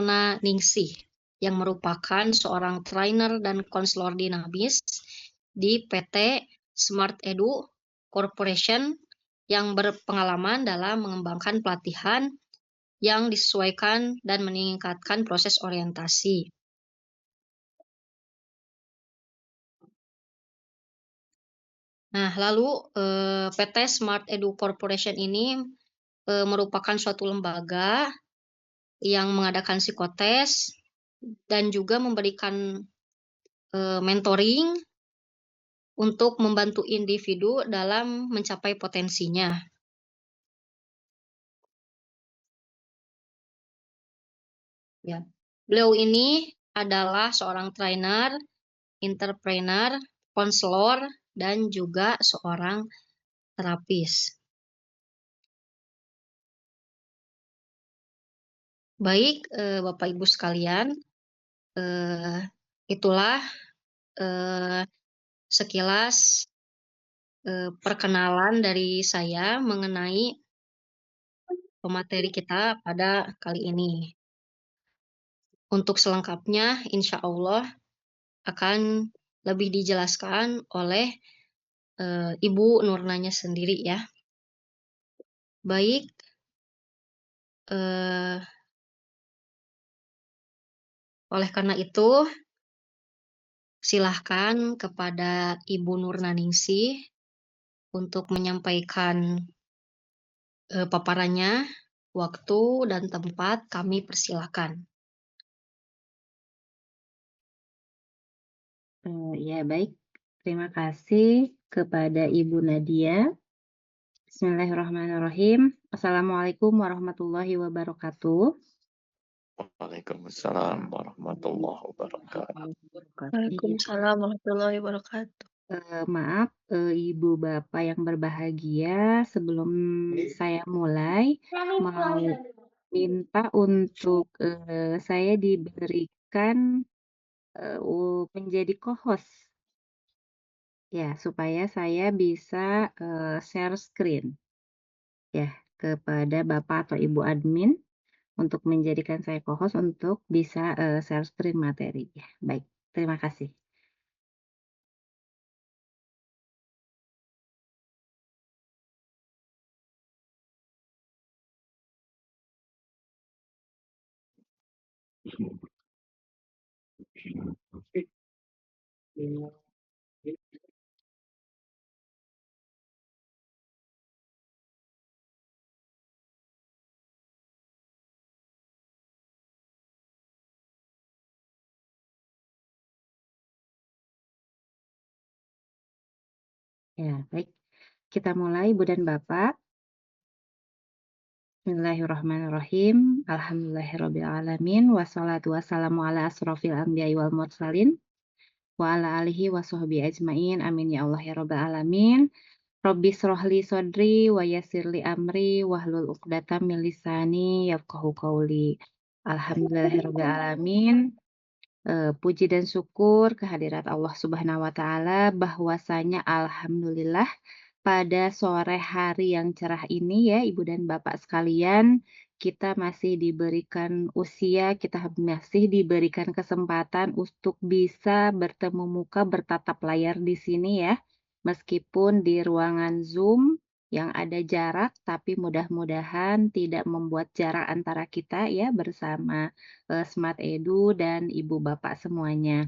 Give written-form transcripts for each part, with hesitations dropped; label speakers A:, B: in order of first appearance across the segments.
A: Nurna Ningsih, yang merupakan seorang trainer dan konselor dinamis di PT Smart Edu Corporation yang berpengalaman dalam mengembangkan pelatihan yang disesuaikan dan meningkatkan proses orientasi. Nah, lalu PT Smart Edu Corporation ini merupakan suatu lembaga yang mengadakan psikotes dan juga memberikan mentoring untuk membantu individu dalam mencapai potensinya. Ya. Beliau ini adalah seorang trainer, entrepreneur, konselor, dan juga seorang terapis. Baik, Bapak Ibu sekalian, itulah sekilas perkenalan dari saya mengenai pemateri kita pada kali ini. Untuk selengkapnya, insya Allah akan lebih dijelaskan oleh Ibu Nurnanya sendiri ya. Baik, oleh karena itu, silahkan kepada Ibu Nurnaningsih untuk menyampaikan paparannya. Waktu dan tempat kami persilakan.
B: Ya, baik. Terima kasih kepada Ibu Nadia. Bismillahirrahmanirrahim. Assalamualaikum warahmatullahi wabarakatuh.
C: Waalaikumsalam warahmatullahi wabarakatuh.
D: Waalaikumsalam warahmatullahi wabarakatuh.
B: Maaf, Ibu Bapak yang berbahagia, sebelum saya mulai, mau minta untuk saya diberikan menjadi co-host, ya, supaya saya bisa share screen, ya, kepada Bapak atau Ibu admin untuk menjadikan saya co-host untuk bisa share screen materi. Ya, baik, terima kasih. Ya, baik. Kita mulai, Ibu dan Bapak. Bismillahirrahmanirrahim. Alhamdulillahirrabbilalamin. Wassalatu wassalamu ala asrofil anbiya'i wal mursalin. Wa ala alihi wa sahbihi ajmain. Amin ya Allah ya rabbal alamin. Rabbi srohli sodri wa yassirli amri wahlul uqdatam min lisani yafqahu qawli. Alhamdulillahirrabbilalamin. Puji dan syukur kehadirat Allah Subhanahu wa taala bahwasanya alhamdulillah pada sore hari yang cerah ini ya Ibu dan Bapak sekalian, kita masih diberikan usia, kita masih diberikan kesempatan untuk bisa bertemu muka, bertatap layar di sini ya. Meskipun di ruangan Zoom yang ada jarak, tapi mudah-mudahan tidak membuat jarak antara kita ya bersama Smart Edu dan Ibu Bapak semuanya.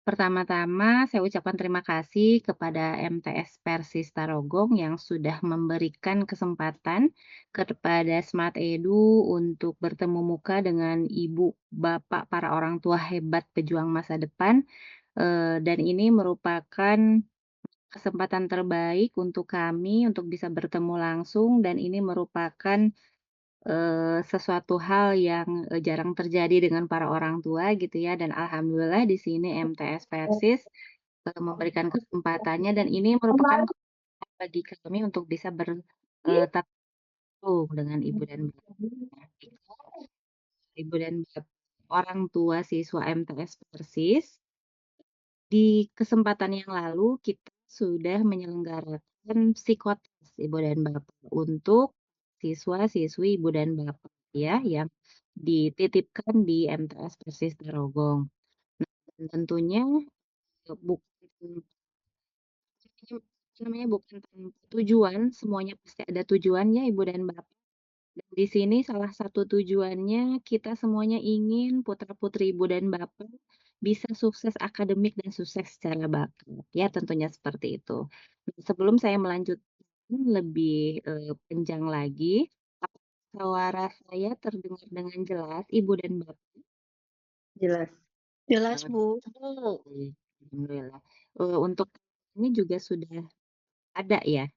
B: Pertama-tama saya ucapkan terima kasih kepada MTS Persis Tarogong yang sudah memberikan kesempatan kepada Smart Edu untuk bertemu muka dengan Ibu, Bapak, para orang tua hebat pejuang masa depan. Dan ini merupakan kesempatan terbaik untuk kami untuk bisa bertemu langsung dan ini merupakan sesuatu hal yang jarang terjadi dengan para orang tua gitu ya dan alhamdulillah di sini MTS Persis memberikan kesempatannya dan ini merupakan kesempatan bagi kami untuk bisa bertatap langsung dengan Ibu dan Bapak. Ibu dan Bapak orang tua siswa MTS Persis. Di kesempatan yang lalu kita sudah menyelenggarakan psikotes Ibu dan Bapak untuk siswa-siswi Ibu dan Bapak ya yang dititipkan di MTS Persis Tarogong. Nah, dan tentunya bukan namanya bukan tanpa tujuan, semuanya pasti ada tujuannya Ibu dan Bapak. Dan di sini salah satu tujuannya kita semuanya ingin putra-putri Ibu dan Bapak bisa sukses akademik dan sukses secara bakat. Ya, tentunya seperti itu. Nah, sebelum saya melanjutkan lebih panjang lagi, apakah suara saya terdengar dengan jelas Ibu dan Bapak?
D: Jelas. Jelas, Bu.
B: Oke, alhamdulillah. Untuk ini juga sudah ada ya?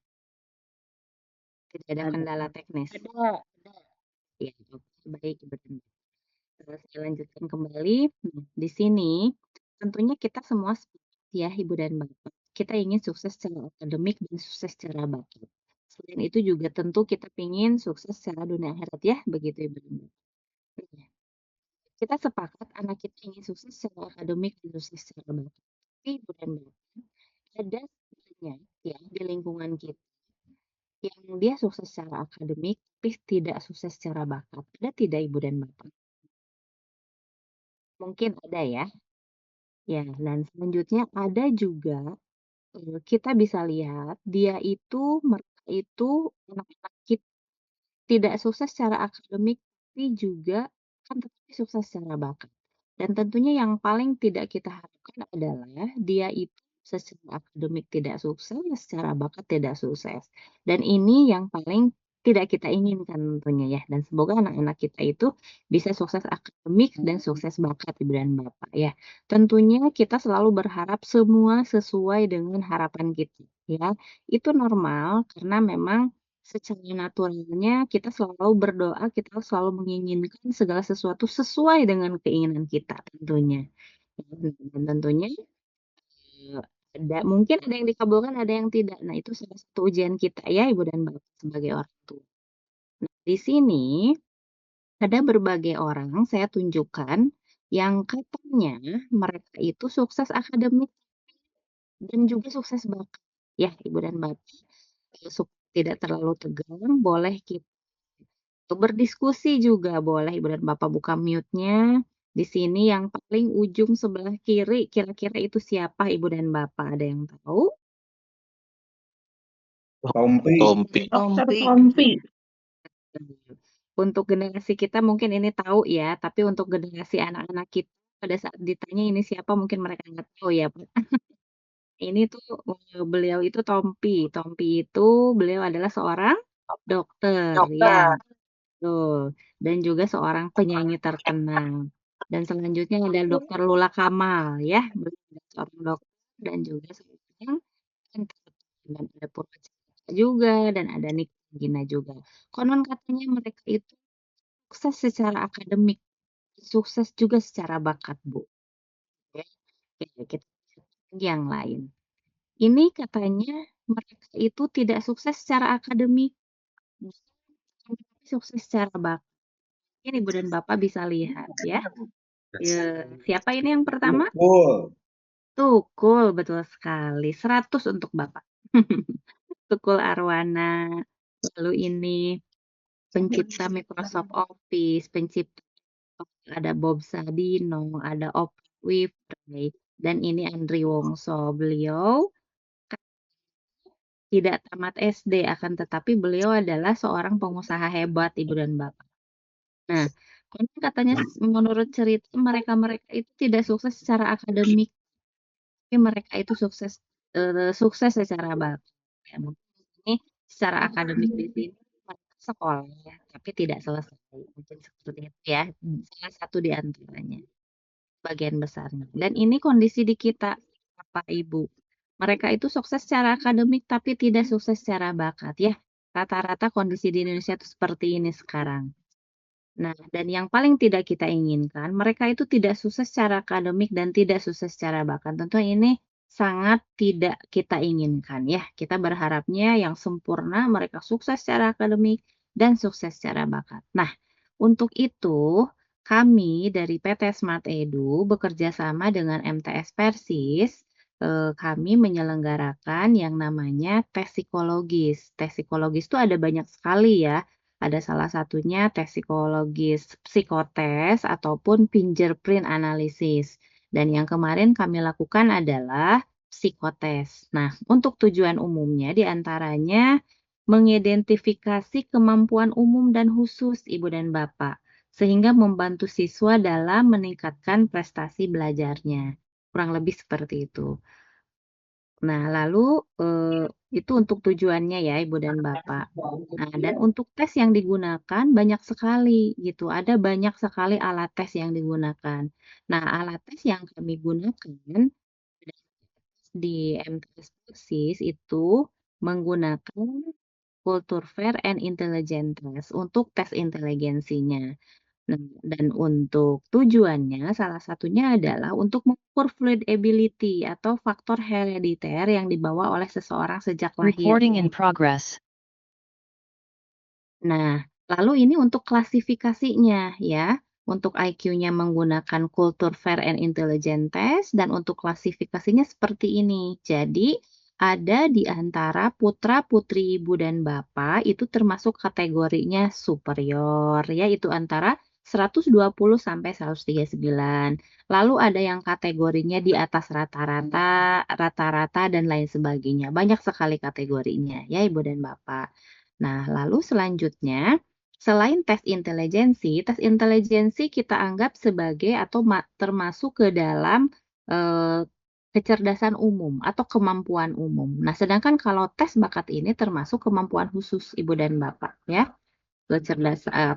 B: Tidak ada
D: Ada.
B: kendala teknis?
A: Ada.
B: Ya, oke, baik Ibu dan Bapak. Saya lanjutkan kembali. Nah, di sini tentunya kita semua sepakat ya Ibu dan Bapak. Kita ingin sukses secara akademik dan sukses secara bakat. Selain itu juga tentu kita ingin sukses secara dunia akhirat ya, begitu Ibu dan Bapak. Nah, kita sepakat anak kita ingin sukses secara akademik dan sukses secara bakat. Tapi Ibu dan Bapak, ada banyak ya di lingkungan kita yang dia sukses secara akademik tapi tidak sukses secara bakat. Ada tidak Ibu dan Bapak? Mungkin ada ya. Ya, dan selanjutnya ada juga kita bisa lihat mereka itu anak-anak kita tidak sukses secara akademik, tapi juga kan tetapi sukses secara bakat. Dan tentunya yang paling tidak kita harapkan adalah dia itu secara akademik tidak sukses, secara bakat tidak sukses. Dan ini yang paling tidak kita inginkan tentunya ya. Dan semoga anak-anak kita itu bisa sukses akademik dan sukses bakat Ibu dan Bapak ya. Tentunya kita selalu berharap semua sesuai dengan harapan kita ya. Itu normal karena memang secara naturalnya kita selalu berdoa, kita selalu menginginkan segala sesuatu sesuai dengan keinginan kita tentunya. Dan tentunya mungkin ada yang dikabulkan, ada yang tidak. Nah, itu salah satu ujian kita ya Ibu dan Bapak sebagai orang tua. Nah, di sini ada berbagai orang saya tunjukkan yang katanya mereka itu sukses akademik dan juga sukses bakat. Ya, Ibu dan Bapak, tidak terlalu tegang, boleh kita berdiskusi juga boleh Ibu dan Bapak buka mute-nya. Di sini yang paling ujung sebelah kiri, kira-kira itu siapa Ibu dan Bapak? Ada yang tahu?
C: Tompi.
D: Dokter Tompi.
B: Untuk generasi kita mungkin ini tahu ya, tapi untuk generasi anak-anak kita pada saat ditanya ini siapa mungkin mereka nggak tahu ya Pak. Ini tuh beliau itu Tompi. Tompi itu beliau adalah seorang dokter ya. Betul. Dan juga seorang penyanyi terkenal. Dan selanjutnya ada Dr. Lula Kamal ya, beliau adalah seorang dokter dan juga seorang entertainer. Dan ada Purwacita juga dan ada Nick Gina juga. Konon katanya mereka itu sukses secara akademik, sukses juga secara bakat, Bu. Ya, oke, kita lihat lagi yang lain. Ini katanya mereka itu tidak sukses secara akademik, tapi sukses secara bakat. Ini Ibu dan Bapak bisa lihat ya. Siapa ini yang pertama? Tukul, betul sekali. 100 untuk Bapak. Tukul Arwana. Lalu ini pencipta Microsoft Office, pencipta ada Bob Sadino, ada Oprah Winfrey, dan ini Andri Wongso. Beliau tidak tamat SD, akan tetapi beliau adalah seorang pengusaha hebat, Ibu dan Bapak. Nah, konon katanya menurut cerita mereka-mereka itu tidak sukses secara akademik, tapi mereka itu sukses secara bakat. Ya, mungkin ini secara akademik di sini mereka sekolah ya, tapi tidak selesai. Mungkin seperti itu ya, salah satu di antaranya, bagian besarnya. Dan ini kondisi di kita, Bapak Ibu. Mereka itu sukses secara akademik tapi tidak sukses secara bakat ya. Rata-rata kondisi di Indonesia itu seperti ini sekarang. Nah, dan yang paling tidak kita inginkan, mereka itu tidak sukses secara akademik dan tidak sukses secara bakat. Tentu ini sangat tidak kita inginkan ya. Kita berharapnya yang sempurna mereka sukses secara akademik dan sukses secara bakat. Nah, untuk itu kami dari PT Smart Edu bekerja sama dengan MTS Persis, kami menyelenggarakan yang namanya tes psikologis. Tes psikologis itu ada banyak sekali ya. Ada salah satunya tes psikologis, psikotes, ataupun fingerprint analysis. Dan yang kemarin kami lakukan adalah psikotes. Nah, untuk tujuan umumnya diantaranya mengidentifikasi kemampuan umum dan khusus Ibu dan Bapak, sehingga membantu siswa dalam meningkatkan prestasi belajarnya. Kurang lebih seperti itu. Nah, lalu itu untuk tujuannya ya Ibu dan Bapak. Nah, dan untuk tes yang digunakan banyak sekali gitu. Ada banyak sekali alat tes yang digunakan. Nah, alat tes yang kami gunakan di MTS Persis itu menggunakan Culture Fair and Intelligence Test untuk tes inteligensinya. Nah, dan untuk tujuannya salah satunya adalah untuk mengukur fluid ability atau faktor herediter yang dibawa oleh seseorang sejak lahir.
E: Recording in progress.
B: Nah, lalu ini untuk klasifikasinya ya. Untuk IQ-nya menggunakan Culture Fair and Intelligence Test dan untuk klasifikasinya seperti ini. Jadi, ada di antara putra-putri ibu dan bapak itu termasuk kategorinya superior ya, itu antara 120 sampai 139. Lalu ada yang kategorinya di atas rata-rata, rata-rata dan lain sebagainya. Banyak sekali kategorinya ya Ibu dan Bapak. Nah, lalu selanjutnya selain tes intelijensi kita anggap sebagai atau termasuk ke dalam kecerdasan umum atau kemampuan umum. Nah, sedangkan kalau tes bakat ini termasuk kemampuan khusus Ibu dan Bapak ya.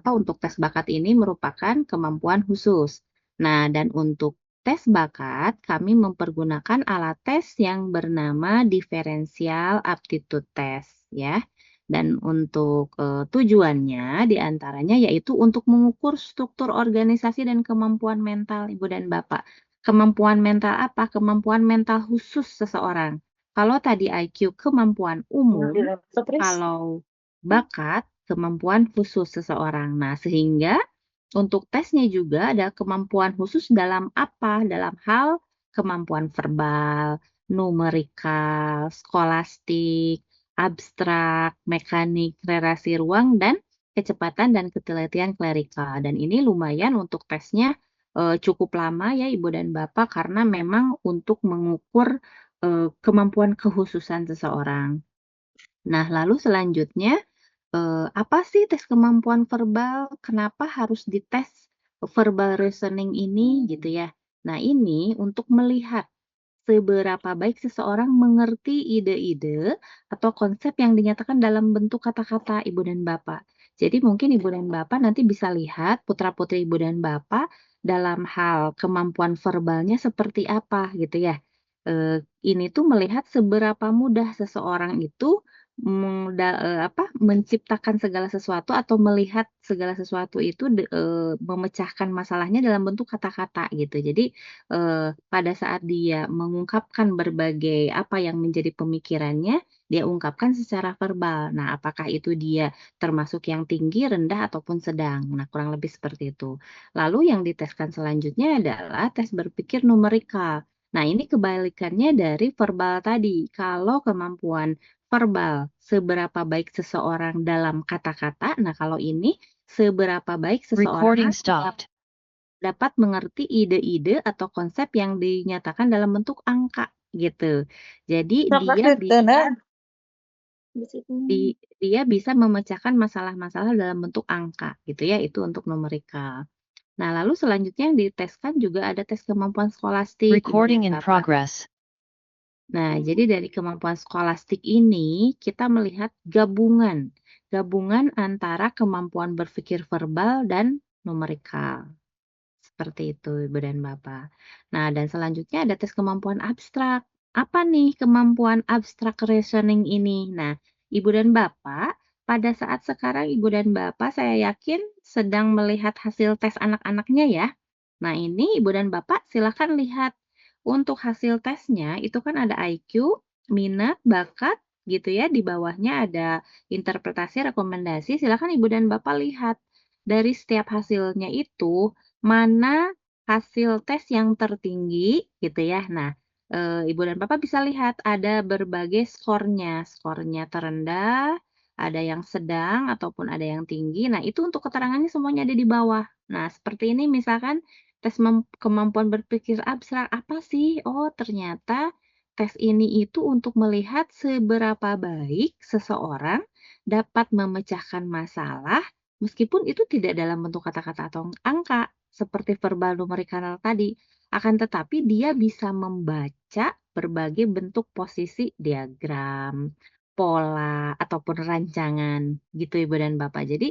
B: Untuk tes bakat ini merupakan kemampuan khusus. Nah, dan untuk tes bakat kami mempergunakan alat tes yang bernama differential aptitude test ya. Dan untuk tujuannya diantaranya yaitu untuk mengukur struktur organisasi dan kemampuan mental Ibu dan Bapak. Kemampuan mental apa? Kemampuan mental khusus seseorang. Kalau tadi IQ kemampuan umum, kalau bakat kemampuan khusus seseorang. Nah, sehingga untuk tesnya juga ada kemampuan khusus dalam apa? Dalam hal kemampuan verbal, numerikal, skolastik, abstrak, mekanik, relasi ruang, dan kecepatan dan ketelitian klerikal. Dan ini lumayan untuk tesnya cukup lama ya Ibu dan Bapak karena memang untuk mengukur kemampuan kekhususan seseorang. Nah, lalu selanjutnya apa sih tes kemampuan verbal? Kenapa harus dites verbal reasoning ini gitu ya? Nah, ini untuk melihat seberapa baik seseorang mengerti ide-ide atau konsep yang dinyatakan dalam bentuk kata-kata Ibu dan Bapak. Jadi mungkin Ibu dan Bapak nanti bisa lihat putra-putri Ibu dan Bapak dalam hal kemampuan verbalnya seperti apa gitu ya. Ini tuh melihat seberapa mudah seseorang itu menciptakan segala sesuatu atau melihat segala sesuatu itu memecahkan masalahnya dalam bentuk kata-kata gitu. Jadi pada saat dia mengungkapkan berbagai apa yang menjadi pemikirannya, dia ungkapkan secara verbal. Nah, apakah itu dia termasuk yang tinggi, rendah, ataupun sedang? Nah, kurang lebih seperti itu. Lalu yang diteskan selanjutnya adalah tes berpikir numerikal. Nah, ini kebalikannya dari verbal tadi. Kalau kemampuan verbal, seberapa baik seseorang dalam kata-kata. Nah, kalau ini seberapa baik
E: Recording
B: seseorang
E: stopped.
B: dapat mengerti ide-ide atau konsep yang dinyatakan dalam bentuk angka gitu. Jadi dia bisa memecahkan masalah-masalah dalam bentuk angka gitu ya, itu untuk numerikal. Nah, lalu selanjutnya yang diteskan juga ada tes kemampuan skolastik Ibu
E: Recording
B: dan
E: in
B: Bapak.
E: progress.
B: Nah, jadi dari kemampuan skolastik ini kita melihat gabungan antara kemampuan berpikir verbal dan numerikal. Seperti itu, Ibu dan Bapak. Nah, dan selanjutnya ada tes kemampuan abstrak. Apa nih kemampuan abstrak reasoning ini? Nah, Ibu dan Bapak, pada saat sekarang Ibu dan Bapak saya yakin sedang melihat hasil tes anak-anaknya ya. Nah, ini Ibu dan Bapak silakan lihat. Untuk hasil tesnya itu kan ada IQ, minat, bakat gitu ya. Di bawahnya ada interpretasi, rekomendasi. Silakan Ibu dan Bapak lihat. Dari setiap hasilnya itu mana hasil tes yang tertinggi gitu ya. Nah, Ibu dan Bapak bisa lihat ada berbagai skornya. Skornya terendah, ada yang sedang ataupun ada yang tinggi. Nah, itu untuk keterangannya semuanya ada di bawah. Nah, seperti ini misalkan tes kemampuan berpikir abstrak apa sih? Oh, ternyata tes ini itu untuk melihat seberapa baik seseorang dapat memecahkan masalah meskipun itu tidak dalam bentuk kata-kata atau angka seperti verbal numerical tadi. Akan tetapi dia bisa membaca berbagai bentuk posisi diagram, pola, ataupun rancangan gitu Ibu dan Bapak. Jadi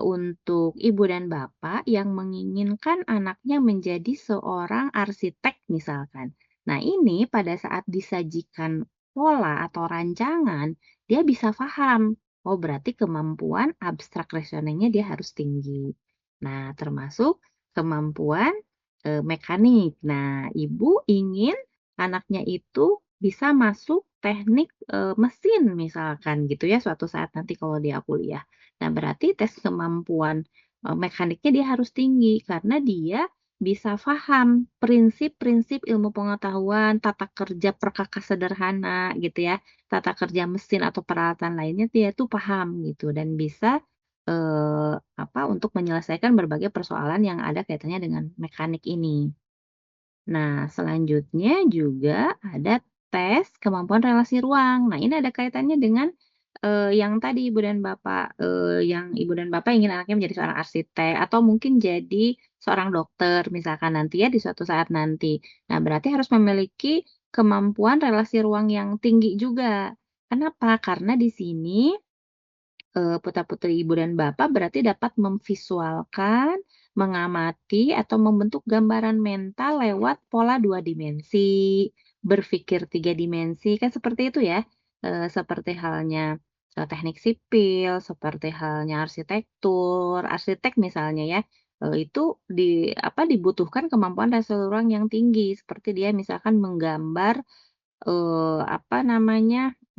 B: untuk Ibu dan Bapak yang menginginkan anaknya menjadi seorang arsitek misalkan. Nah ini pada saat disajikan pola atau rancangan, dia bisa paham. Oh berarti kemampuan abstrak reasoningnya dia harus tinggi. Nah termasuk kemampuan mekanik. Nah, ibu ingin anaknya itu bisa masuk teknik mesin misalkan gitu ya suatu saat nanti kalau dia kuliah. Nah, berarti tes kemampuan mekaniknya dia harus tinggi karena dia bisa paham prinsip-prinsip ilmu pengetahuan, tata kerja perkakas sederhana gitu ya, tata kerja mesin atau peralatan lainnya dia tuh paham gitu dan bisa untuk menyelesaikan berbagai persoalan yang ada kaitannya dengan mekanik ini. Nah, selanjutnya juga ada tes kemampuan relasi ruang. Nah, ini ada kaitannya dengan yang tadi Ibu dan Bapak, yang Ibu dan Bapak ingin anaknya menjadi seorang arsitek atau mungkin jadi seorang dokter misalkan nanti ya di suatu saat nanti. Nah, berarti harus memiliki kemampuan relasi ruang yang tinggi juga. Kenapa? Karena di sini putra-putri ibu dan bapak berarti dapat memvisualkan, mengamati, atau membentuk gambaran mental lewat pola 2 dimensi, berpikir 3 dimensi, kan seperti itu ya. Seperti halnya teknik sipil, seperti halnya arsitektur, arsitek misalnya ya, itu dibutuhkan kemampuan relasi ruang yang tinggi, seperti dia misalkan menggambar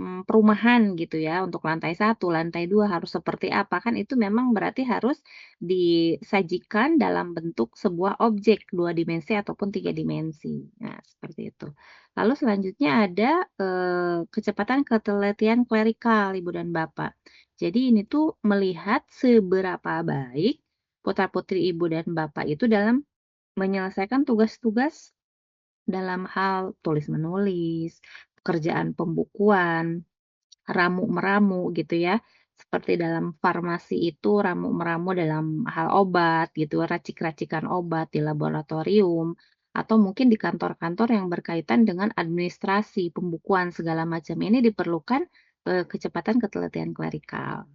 B: perumahan gitu ya, untuk lantai 1, lantai 2 harus seperti apa, kan itu memang berarti harus disajikan dalam bentuk sebuah objek 2 dimensi ataupun 3 dimensi. Nah, seperti itu. Lalu selanjutnya ada, kecepatan ketelitian klerikal Ibu dan Bapak. Jadi ini tuh melihat seberapa baik putra-putri Ibu dan Bapak itu dalam menyelesaikan tugas-tugas dalam hal tulis-menulis, pekerjaan pembukuan, ramu-meramu gitu ya. Seperti dalam farmasi itu ramu-meramu dalam hal obat gitu, racik-racikan obat di laboratorium, atau mungkin di kantor-kantor yang berkaitan dengan administrasi, pembukuan segala macam ini diperlukan kecepatan ketelitian klerikal.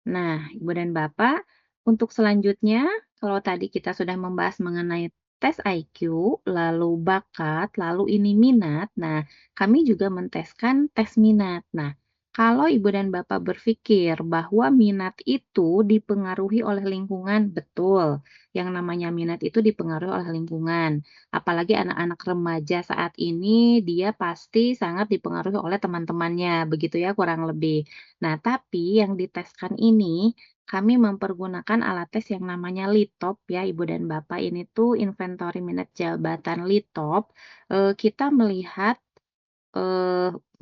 B: Nah, Ibu dan Bapak, untuk selanjutnya, kalau tadi kita sudah membahas mengenai tes IQ, lalu bakat, lalu ini minat. Nah, kami juga menteskan tes minat. Nah, kalau Ibu dan Bapak berpikir bahwa minat itu dipengaruhi oleh lingkungan, betul. Yang namanya minat itu dipengaruhi oleh lingkungan. Apalagi anak-anak remaja saat ini, dia pasti sangat dipengaruhi oleh teman-temannya, begitu ya kurang lebih. Nah, tapi yang diteskan ini, kami mempergunakan alat tes yang namanya LITOP ya, Ibu dan Bapak. Ini tuh inventory minat jabatan LITOP. Kita melihat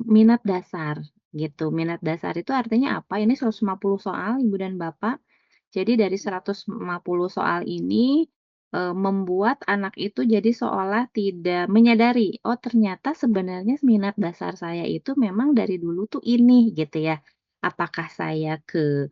B: minat dasar gitu. Minat dasar itu artinya apa? Ini 150 soal Ibu dan Bapak. Jadi dari 150 soal ini membuat anak itu jadi seolah tidak menyadari, oh ternyata sebenarnya minat dasar saya itu memang dari dulu tuh ini gitu ya. Apakah saya ke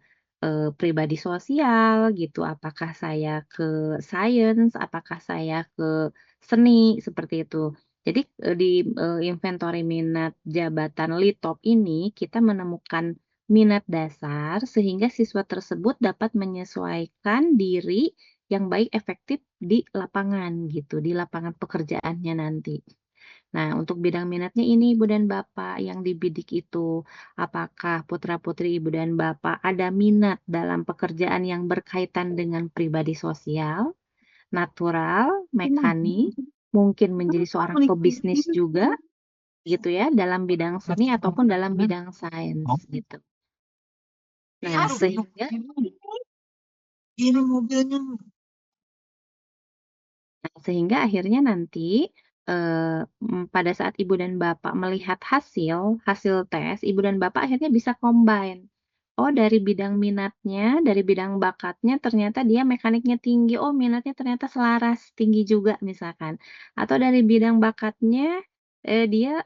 B: pribadi sosial gitu, apakah saya ke sains, apakah saya ke seni seperti itu. Jadi di inventory minat jabatan LITOP ini kita menemukan minat dasar sehingga siswa tersebut dapat menyesuaikan diri yang baik efektif di lapangan gitu, di lapangan pekerjaannya nanti. Nah, untuk bidang minatnya ini Ibu dan Bapak yang dibidik itu, apakah putra-putri Ibu dan Bapak ada minat dalam pekerjaan yang berkaitan dengan pribadi sosial, natural, mekanik, mungkin menjadi seorang pebisnis juga gitu ya, dalam bidang seni ataupun dalam bidang sains gitu. Nah, sehingga akhirnya nanti pada saat ibu dan bapak melihat hasil tes, ibu dan bapak akhirnya bisa combine. Oh, dari bidang minatnya, dari bidang bakatnya ternyata dia mekaniknya tinggi. Oh, minatnya ternyata selaras, tinggi juga misalkan. Atau dari bidang bakatnya, dia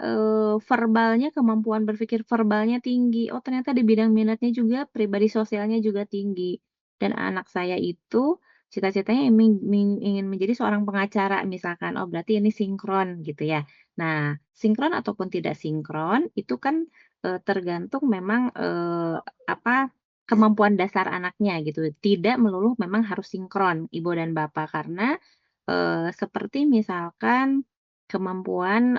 B: verbalnya, kemampuan berpikir verbalnya tinggi. Oh, ternyata di bidang minatnya juga pribadi sosialnya juga tinggi. Dan anak saya itu cita-citanya ingin menjadi seorang pengacara misalkan. Oh, berarti ini sinkron gitu ya. Nah, sinkron ataupun tidak sinkron itu kan tergantung memang apa kemampuan dasar anaknya gitu. Tidak melulu memang harus sinkron ibu dan bapak karena seperti misalkan kemampuan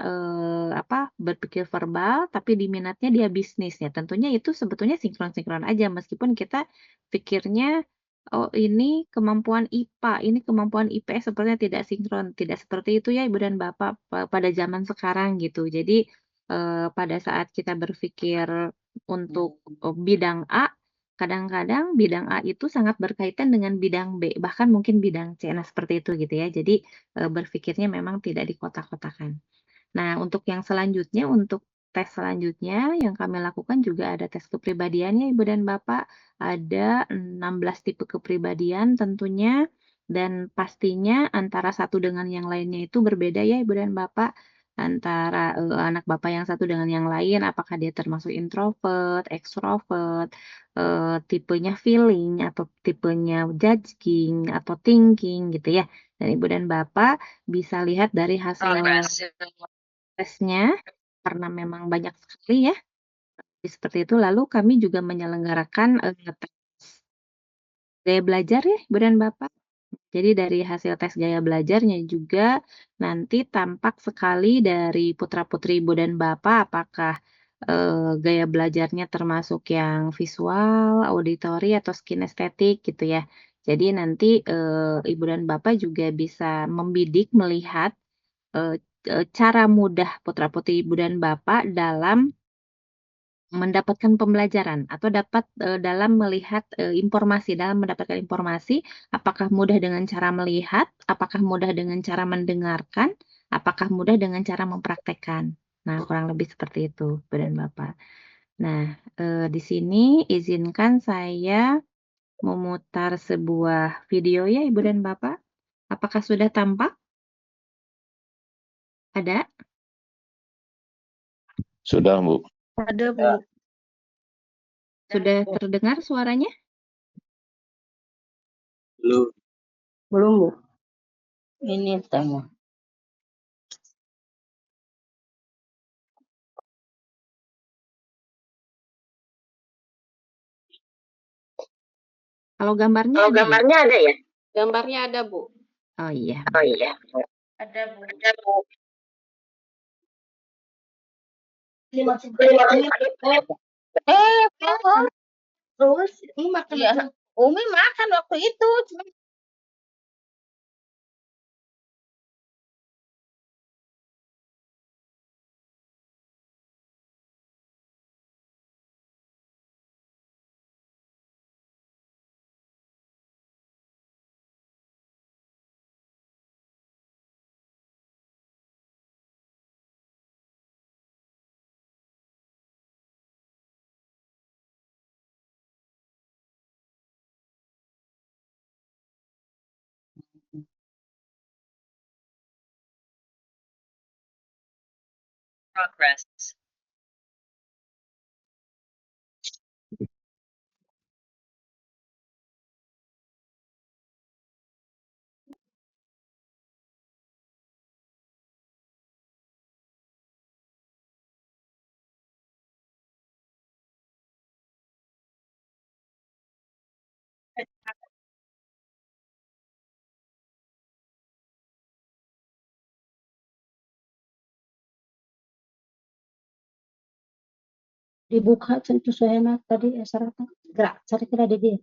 B: apa berpikir verbal tapi di minatnya dia bisnis ya. Tentunya itu sebetulnya sinkron-sinkron aja meskipun kita pikirnya oh ini kemampuan IPA, ini kemampuan IPS sepertinya tidak sinkron. Tidak seperti itu ya Ibu dan Bapak pada zaman sekarang gitu. Jadi pada saat kita berpikir untuk bidang A, kadang-kadang bidang A itu sangat berkaitan dengan bidang B, bahkan mungkin bidang C. Nah, seperti itu gitu ya. Jadi berpikirnya memang tidak dikotak-kotakan. Nah, untuk yang selanjutnya, untuk tes selanjutnya yang kami lakukan juga ada tes kepribadiannya Ibu dan Bapak. Ada 16 tipe kepribadian tentunya dan pastinya antara satu dengan yang lainnya itu berbeda ya Ibu dan Bapak. Antara anak Bapak yang satu dengan yang lain, apakah dia termasuk introvert, extrovert, tipenya feeling, atau tipenya judging, atau thinking gitu ya. Dan Ibu dan Bapak bisa lihat dari hasil tesnya, karena memang banyak sekali ya, seperti itu. Lalu kami juga menyelenggarakan tes gaya belajar ya, Ibu dan Bapak. Jadi dari hasil tes gaya belajarnya juga nanti tampak sekali dari putra-putri Ibu dan Bapak apakah gaya belajarnya termasuk yang visual, auditori, atau kinestetik gitu ya. Jadi nanti Ibu dan Bapak juga bisa membidik, melihat eee cara mudah putra-putri Ibu dan Bapak dalam mendapatkan pembelajaran atau dalam melihat, dalam mendapatkan informasi, apakah mudah dengan cara melihat, apakah mudah dengan cara mendengarkan, apakah mudah dengan cara mempraktekkan. Nah, kurang lebih seperti itu, Ibu dan Bapak. Nah, di sini izinkan saya memutar sebuah video ya, Ibu dan Bapak. Apakah sudah tampak? Ada?
C: Sudah, Bu.
D: Ada, Bu.
B: Sudah terdengar suaranya?
D: Belum, Bu. Ini tema.
B: Kalau gambarnya
D: Kalau
B: ada ya?
D: gambarnya ada ya? Gambarnya ada, Bu.
B: Oh iya.
D: Oh iya. Ada, Bu. Ada, Bu. Terus ini makan ya. Umi makan waktu itu, cuma
A: Progress.
D: dibuka itu saya tadi syaratnya gerak cari kira di dia.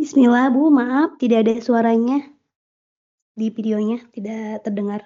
E: Bismillah, Bu. Maaf, tidak ada suaranya di videonya, tidak terdengar.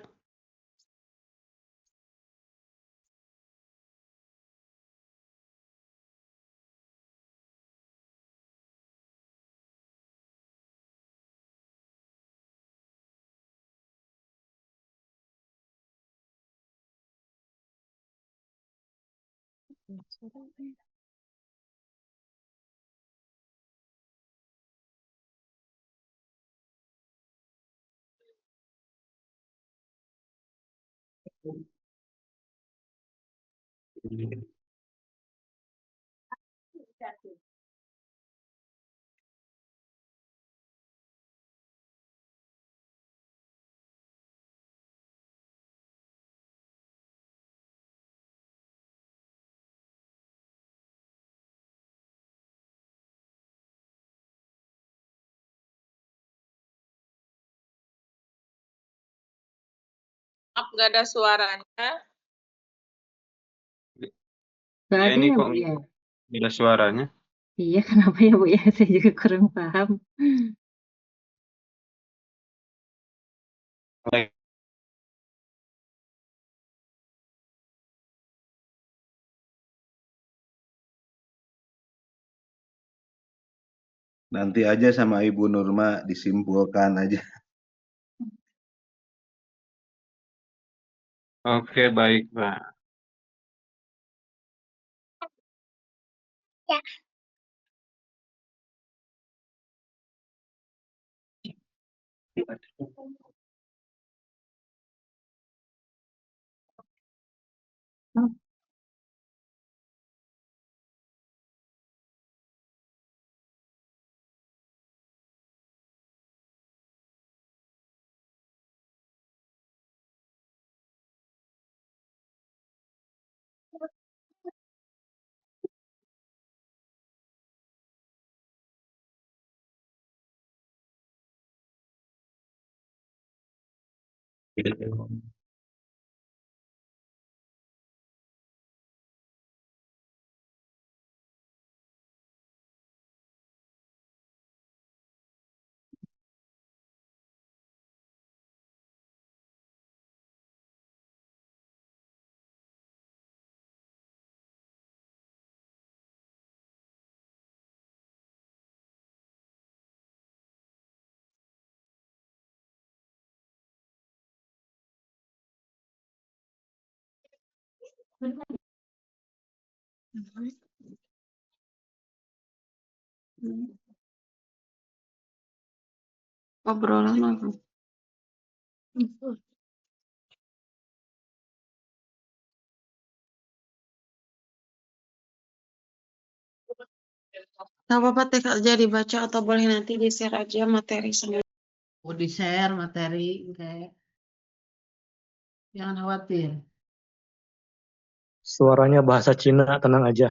F: Maaf, nggak ada suaranya.
B: Nggak
C: Ya
B: ada
C: ini
B: ya,
C: kok
B: Bu ya?
C: tidak ada suaranya.
B: Iya, kenapa ya, Bu ya? Saya juga kurang paham.
C: Baik.
G: Nanti aja sama Ibu Nurma disimpulkan aja.
C: Oke, baik, Pak.
F: Obrolan apa? Nggak apa-apa teh Kak, jadi baca atau boleh nanti di-share aja materi sendiri.
H: Oh, di-share materi, kayak jangan khawatir.
I: Suaranya bahasa Cina, tenang aja.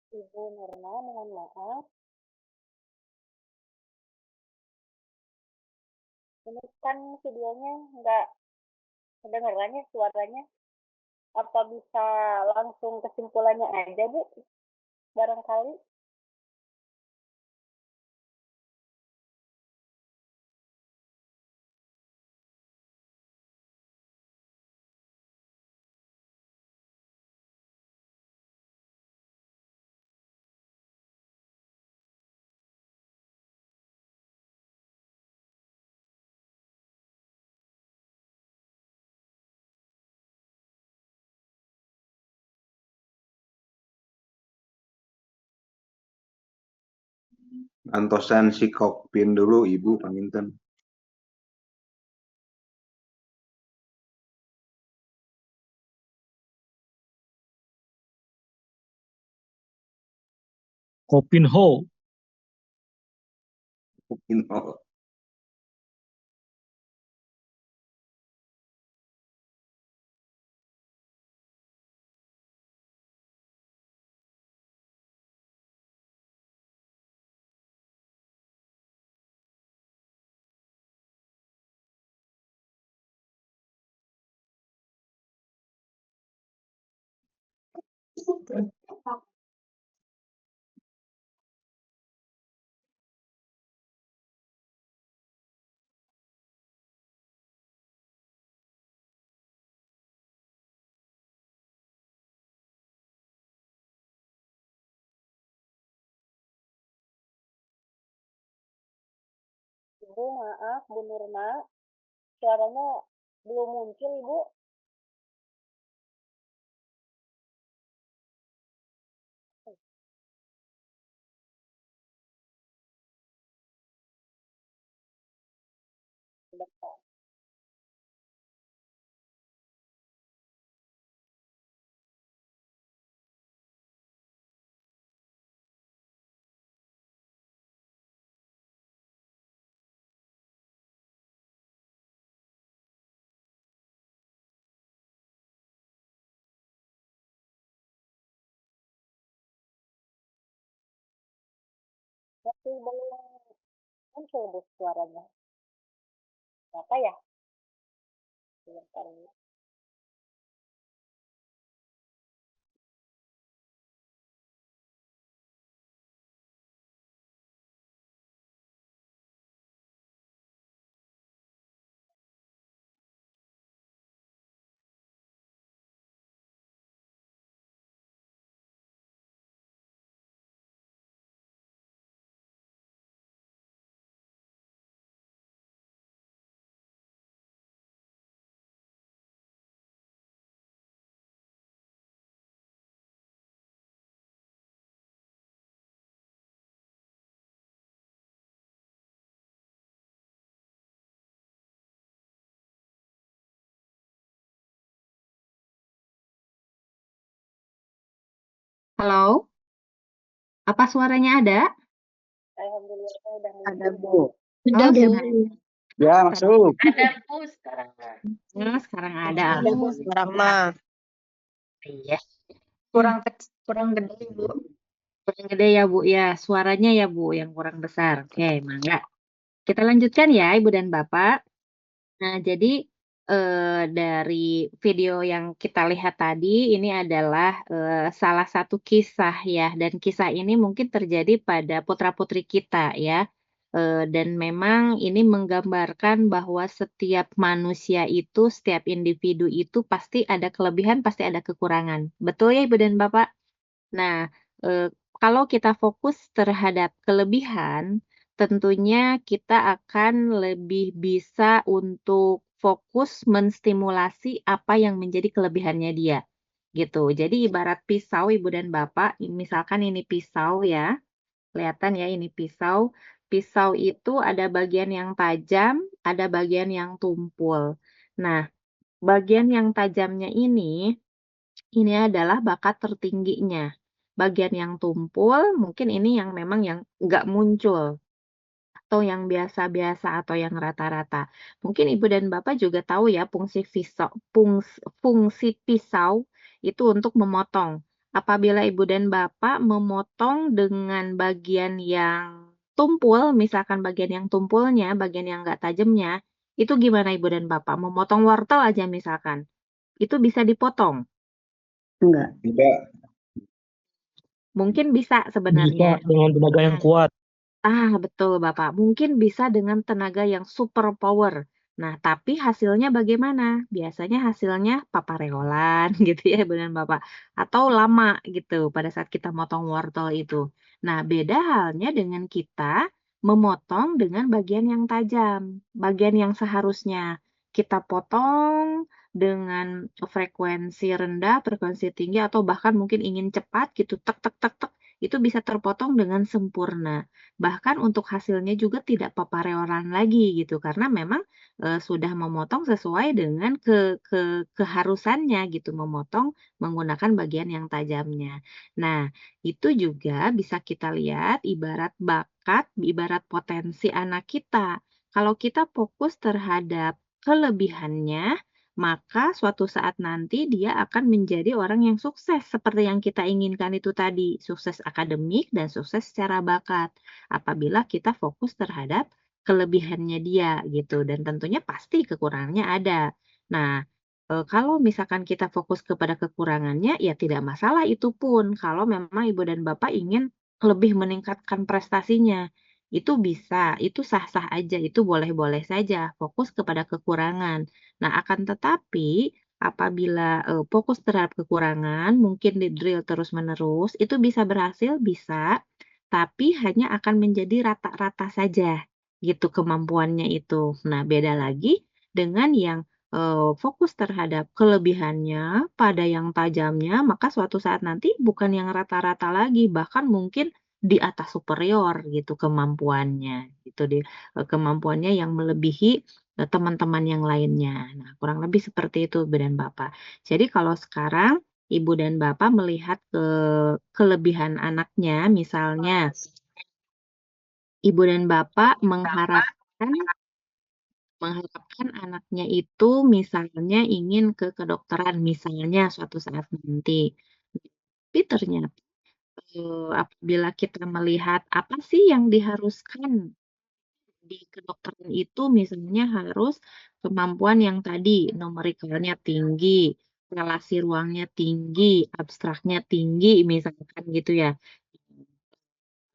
D: Ibu Nurma, mohon maaf. Ini kan videonya nggak kedengarannya suaranya. Apa bisa langsung kesimpulannya aja, Bu? Barangkali.
G: Antosan si kokpin dulu Ibu panginten.
I: Kopinho.
G: Kokpin oh.
D: Ibu, maaf, Bu Nurma. Suaranya belum muncul, Ibu. Bentar. Masih belum muncul, Bu, suaranya. Apa ya? Bentar.
B: Halo? Apa suaranya ada?
D: Alhamdulillah udah
F: Ada,
D: muncul.
F: Bu.
A: Ada,
B: Oh,
A: Bu.
B: sudah ada.
I: Ya, masuk.
D: Ada, Bu, sekarang.
B: Sekarang ada.
F: Ada, Bu, sekarang mah.
B: Iya.
A: Kurang gede, Bu.
B: Kurang gede ya, Bu. Ya, suaranya ya, Bu, yang kurang besar. Oke, mangga. Kita lanjutkan ya, Ibu dan Bapak. Nah, jadi dari video yang kita lihat tadi, ini adalah salah satu kisah ya, dan kisah ini mungkin terjadi pada putra-putri kita ya. Dan memang ini menggambarkan bahwa setiap manusia itu, setiap individu itu pasti ada kelebihan, pasti ada kekurangan. Betul ya, Ibu dan Bapak? Nah, kalau kita fokus terhadap kelebihan, tentunya kita akan lebih bisa untuk fokus menstimulasi apa yang menjadi kelebihannya dia, gitu. Jadi ibarat pisau Ibu dan Bapak, misalkan ini pisau ya, kelihatan ya ini pisau. Pisau itu ada bagian yang tajam, ada bagian yang tumpul. Nah, bagian yang tajamnya ini adalah bakat tertingginya. Bagian yang tumpul, mungkin ini yang memang yang nggak muncul, atau yang biasa-biasa atau yang rata-rata. Mungkin Ibu dan Bapak juga tahu ya fungsi pisau itu untuk memotong. Apabila Ibu dan Bapak memotong dengan bagian yang tumpul, misalkan bagian yang tumpulnya, bagian yang nggak tajamnya, itu gimana Ibu dan Bapak? Memotong wortel aja misalkan, itu bisa dipotong.
E: Enggak.
G: Tidak.
B: Mungkin bisa
I: Bisa
B: sebenarnya.
I: dengan tenaga yang kuat.
B: Betul Bapak. Mungkin bisa dengan tenaga yang super power. Nah, tapi hasilnya bagaimana? Biasanya hasilnya papareolan gitu ya dengan Bapak. Atau lama gitu pada saat kita motong wortel itu. Nah, beda halnya dengan kita memotong dengan bagian yang tajam. Bagian yang seharusnya kita potong dengan frekuensi rendah, frekuensi tinggi, atau bahkan mungkin ingin cepat gitu, tek tek tek tek, itu bisa terpotong dengan sempurna. Bahkan untuk hasilnya juga tidak papareolan lagi gitu, karena memang, sudah memotong sesuai dengan keharusannya gitu, memotong menggunakan bagian yang tajamnya. Nah, itu juga bisa kita lihat ibarat bakat, ibarat potensi anak kita. Kalau kita fokus terhadap kelebihannya, maka suatu saat nanti dia akan menjadi orang yang sukses seperti yang kita inginkan itu tadi, sukses akademik dan sukses secara bakat apabila kita fokus terhadap kelebihannya dia gitu dan tentunya pasti kekurangannya ada. Nah, kalau misalkan kita fokus kepada kekurangannya ya tidak masalah itu pun kalau memang Ibu dan Bapak ingin lebih meningkatkan prestasinya. Itu bisa, itu sah-sah aja, itu boleh-boleh saja fokus kepada kekurangan. Nah, akan tetapi apabila fokus terhadap kekurangan, mungkin di drill terus-menerus, itu bisa berhasil, bisa, tapi hanya akan menjadi rata-rata saja gitu kemampuannya itu. Nah, beda lagi dengan yang fokus terhadap kelebihannya pada yang tajamnya, maka suatu saat nanti bukan yang rata-rata lagi, bahkan mungkin di atas superior gitu kemampuannya, gitu deh. Kemampuannya yang melebihi teman-teman yang lainnya. Nah, kurang lebih seperti itu, Ibu dan Bapak. Jadi kalau sekarang Ibu dan Bapak melihat kelebihan anaknya, misalnya Ibu dan Bapak mengharapkan anaknya itu misalnya ingin ke kedokteran, misalnya suatu saat nanti. Tapi ternyata apabila kita melihat apa sih yang diharuskan di kedokteran itu, misalnya harus kemampuan yang tadi, numerikalnya tinggi, relasi ruangnya tinggi, abstraknya tinggi, misalkan gitu ya.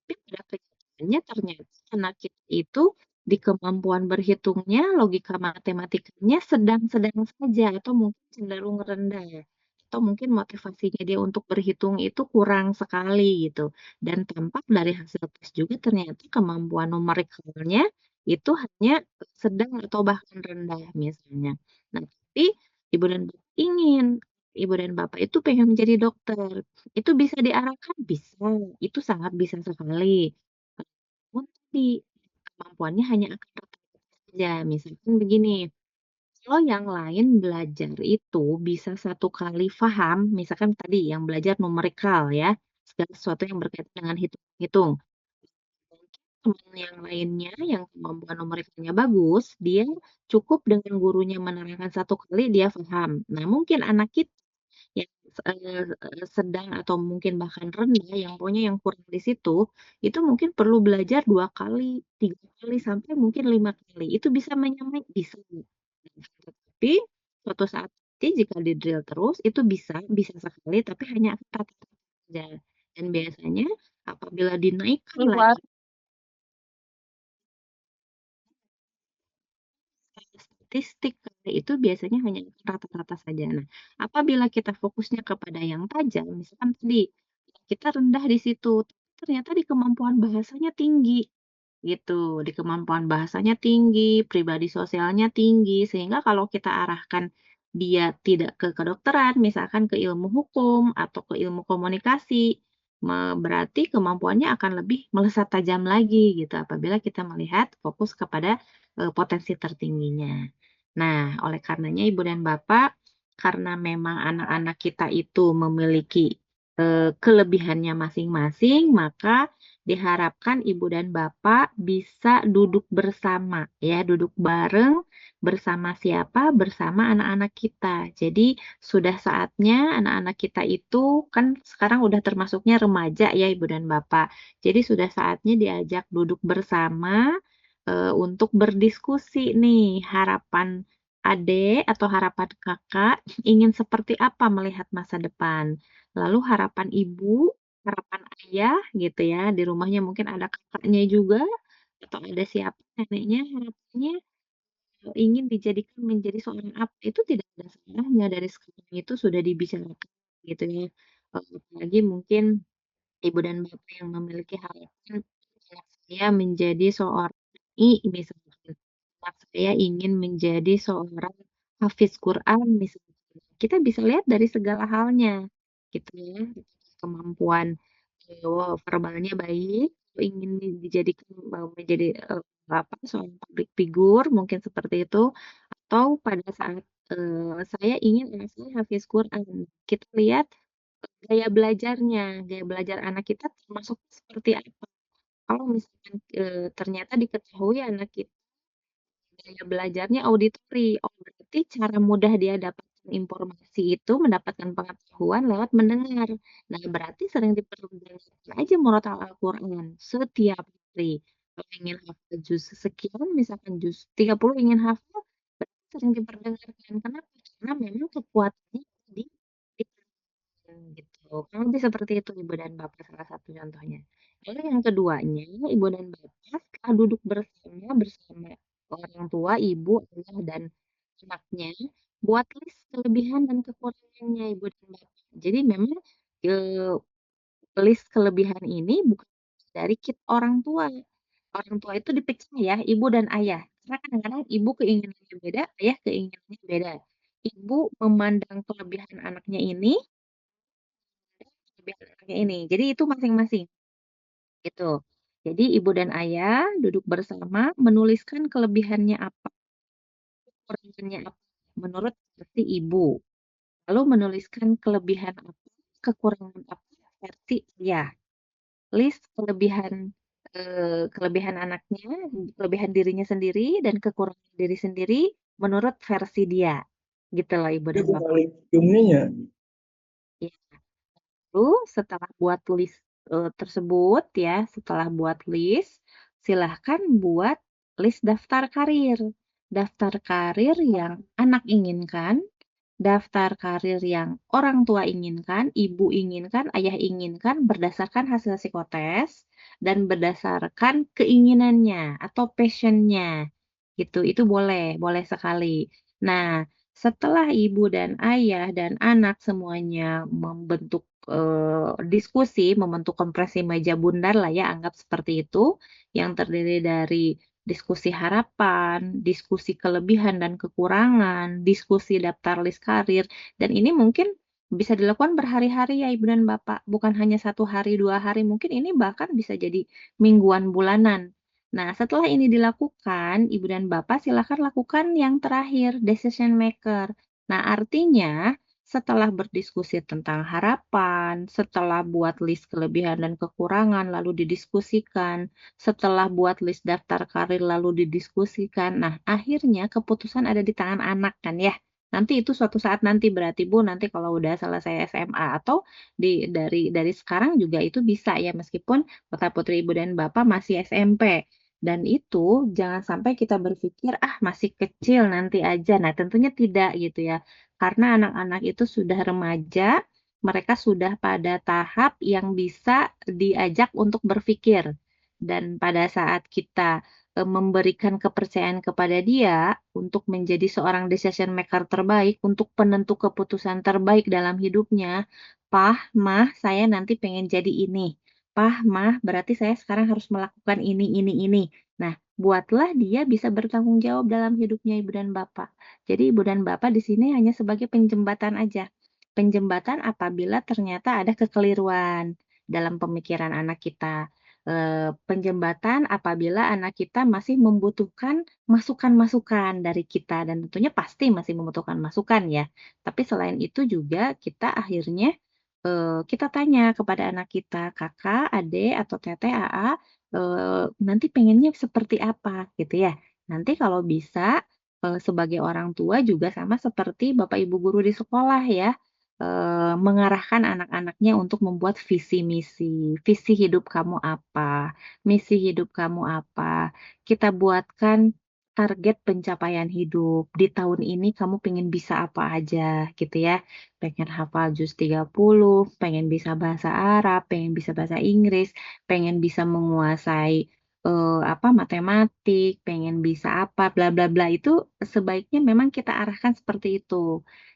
B: Tapi pada kenyataannya ternyata anak kita itu di kemampuan berhitungnya, logika matematikanya sedang-sedang saja atau mungkin cenderung rendah. Atau mungkin motivasinya dia untuk berhitung itu kurang sekali gitu. Dan tampak dari hasil tes juga ternyata kemampuan numerikalnya itu hanya sedang atau bahkan rendah misalnya. Nah, tapi Ibu dan Bapak Ibu dan Bapak itu pengen menjadi dokter. Itu bisa diarahkan? Bisa, itu sangat bisa sekali. Namun tadi, kemampuannya hanya akan rata-rata saja. Misalkan begini, kalau yang lain belajar itu bisa satu kali paham, misalkan tadi yang belajar numerikal ya, segala sesuatu yang berkaitan dengan hitung-hitung. Mungkin teman yang lainnya yang kemampuan numerikalnya bagus, dia cukup dengan gurunya menerangkan satu kali dia paham. Nah, mungkin anak kita yang sedang atau mungkin bahkan rendah, yang pokoknya yang kurang di situ, itu mungkin perlu belajar 2 kali, 3 kali, sampai mungkin 5 kali. Itu bisa menyamai? Bisa. Tetapi suatu saat nanti jika di-drill terus, itu bisa sekali, tapi hanya akan rata-rata saja. Dan biasanya apabila dinaikkan lagi statistik itu biasanya hanya rata-rata saja. Nah, apabila kita fokusnya kepada yang tajam, misalkan tadi kita rendah di situ, ternyata di kemampuan bahasanya tinggi. gitu. Di kemampuan bahasanya tinggi, pribadi sosialnya tinggi, sehingga kalau kita arahkan dia tidak ke kedokteran, misalkan ke ilmu hukum atau ke ilmu komunikasi, berarti kemampuannya akan lebih melesat tajam lagi gitu apabila kita melihat fokus kepada potensi tertingginya. Nah, oleh karenanya Ibu dan Bapak, karena memang anak-anak kita itu memiliki kelebihannya masing-masing, maka diharapkan Ibu dan Bapak bisa duduk bersama, ya, duduk bareng bersama siapa? Bersama anak-anak kita. Jadi sudah saatnya anak-anak kita itu kan sekarang udah termasuknya remaja ya Ibu dan Bapak. Jadi sudah saatnya diajak duduk bersama untuk berdiskusi nih harapan adik atau harapan kakak ingin seperti apa melihat masa depan. Lalu harapan ibu, harapan ayah gitu ya, di rumahnya mungkin ada kakaknya juga atau ada siapa neneknya harapannya ingin dijadikan menjadi seorang apa itu tidak ada salahnya dari sekarang itu sudah dibicarakan gitu ya. Apalagi mungkin ibu dan bapak yang memiliki harapan anak saya menjadi seorang misalnya anak saya ingin menjadi seorang hafiz Quran misalnya. Kita bisa lihat dari segala halnya gitu ya. Kemampuan verbalnya baik, ingin dijadikan menjadi apa seorang public figure mungkin seperti itu atau pada saat saya ingin anak saya hafiz Quran. Kita lihat gaya belajarnya, gaya belajar anak kita termasuk seperti apa. Kalau misalkan ternyata diketahui anak kita gaya belajarnya auditori, oh berarti cara mudah dia dapatkan informasi itu mendapatkan pengetahuan lewat mendengar. Nah, berarti sering diperdengarkan aja murotal Al-Quran setiap hari. Kalau ingin hafal juz sekian, misalkan juz 30 ingin hafal, berarti sering diperdengarkan. Kenapa? Karena memang kekuatannya di gitu. Kurang lebih seperti itu Ibu dan Bapak salah satu contohnya. Lalu yang keduanya, Ibu dan Bapak setelah duduk bersama orang tua, ibu, ayah, dan anaknya, buat list kelebihan dan kekurangannya Ibu dan Bapak. Jadi memang eh, list kelebihan ini bukan dari kita orang tua. Orang tua itu dipecah ya, ibu dan ayah. Karena kadang-kadang ibu keinginannya beda, ayah keinginannya beda. Ibu memandang kelebihan anaknya ini kelebihan anaknya ini. Jadi itu masing-masing gitu. Jadi ibu dan ayah duduk bersama menuliskan kelebihannya apa, kekurangannya apa menurut versi ibu. Lalu menuliskan kelebihan apa, kekurangan apa versi ayah. List kelebihan anaknya, kelebihan dirinya sendiri dan kekurangan diri sendiri menurut versi dia. Gitu loh Ibu dan Bapak. Ya. Lalu setelah buat list tersebut ya, setelah buat list, silahkan buat list daftar karir. Daftar karir yang anak inginkan, daftar karir yang orang tua inginkan, ibu inginkan, ayah inginkan berdasarkan hasil psikotes dan berdasarkan keinginannya atau passionnya gitu. Itu boleh sekali. Nah, setelah ibu dan ayah dan anak semuanya membentuk diskusi, membentuk kompresi meja bundar lah ya, anggap seperti itu, yang terdiri dari diskusi harapan, diskusi kelebihan dan kekurangan, diskusi daftar list karir, dan ini mungkin bisa dilakukan berhari-hari ya Ibu dan Bapak, bukan hanya 1 hari, 2 hari, mungkin ini bahkan bisa jadi mingguan, bulanan. Nah, setelah ini dilakukan, Ibu dan Bapak silakan lakukan yang terakhir, decision maker. Nah, artinya setelah berdiskusi tentang harapan, setelah buat list kelebihan dan kekurangan, lalu didiskusikan, setelah buat list daftar karir, lalu didiskusikan. Nah, akhirnya keputusan ada di tangan anak kan ya. Nanti itu suatu saat nanti berarti Bu, nanti kalau udah selesai SMA atau dari sekarang juga itu bisa ya, meskipun putra-putri Ibu dan Bapak masih SMP. Dan itu jangan sampai kita berpikir, ah masih kecil nanti aja. Nah tentunya tidak gitu ya. Karena anak-anak itu sudah remaja, mereka sudah pada tahap yang bisa diajak untuk berpikir. Dan pada saat kita memberikan kepercayaan kepada dia untuk menjadi seorang decision maker terbaik, untuk penentu keputusan terbaik dalam hidupnya, Pah, Mah, saya nanti pengen jadi ini. Pah, Mah, berarti saya sekarang harus melakukan ini. Nah, buatlah dia bisa bertanggung jawab dalam hidupnya Ibu dan Bapak. Jadi Ibu dan Bapak di sini hanya sebagai penjembatan aja. Penjembatan apabila ternyata ada kekeliruan dalam pemikiran anak kita. Penjembatan apabila anak kita masih membutuhkan masukan-masukan dari kita dan tentunya pasti masih membutuhkan masukan ya. Tapi selain itu juga kita akhirnya kita tanya kepada anak kita, kakak, adik, atau teteh, AA, nanti pengennya seperti apa gitu ya. Nanti kalau bisa sebagai orang tua juga sama seperti Bapak Ibu guru di sekolah ya, mengarahkan anak-anaknya untuk membuat visi misi. Visi hidup kamu apa? Misi hidup kamu apa? Kita buatkan target pencapaian hidup. Di tahun ini kamu pengen bisa apa aja gitu ya. Pengen hafal juz 30, pengen bisa bahasa Arab, pengen bisa bahasa Inggris, pengen bisa menguasai matematik, pengen bisa apa, bla bla bla itu sebaiknya memang kita arahkan seperti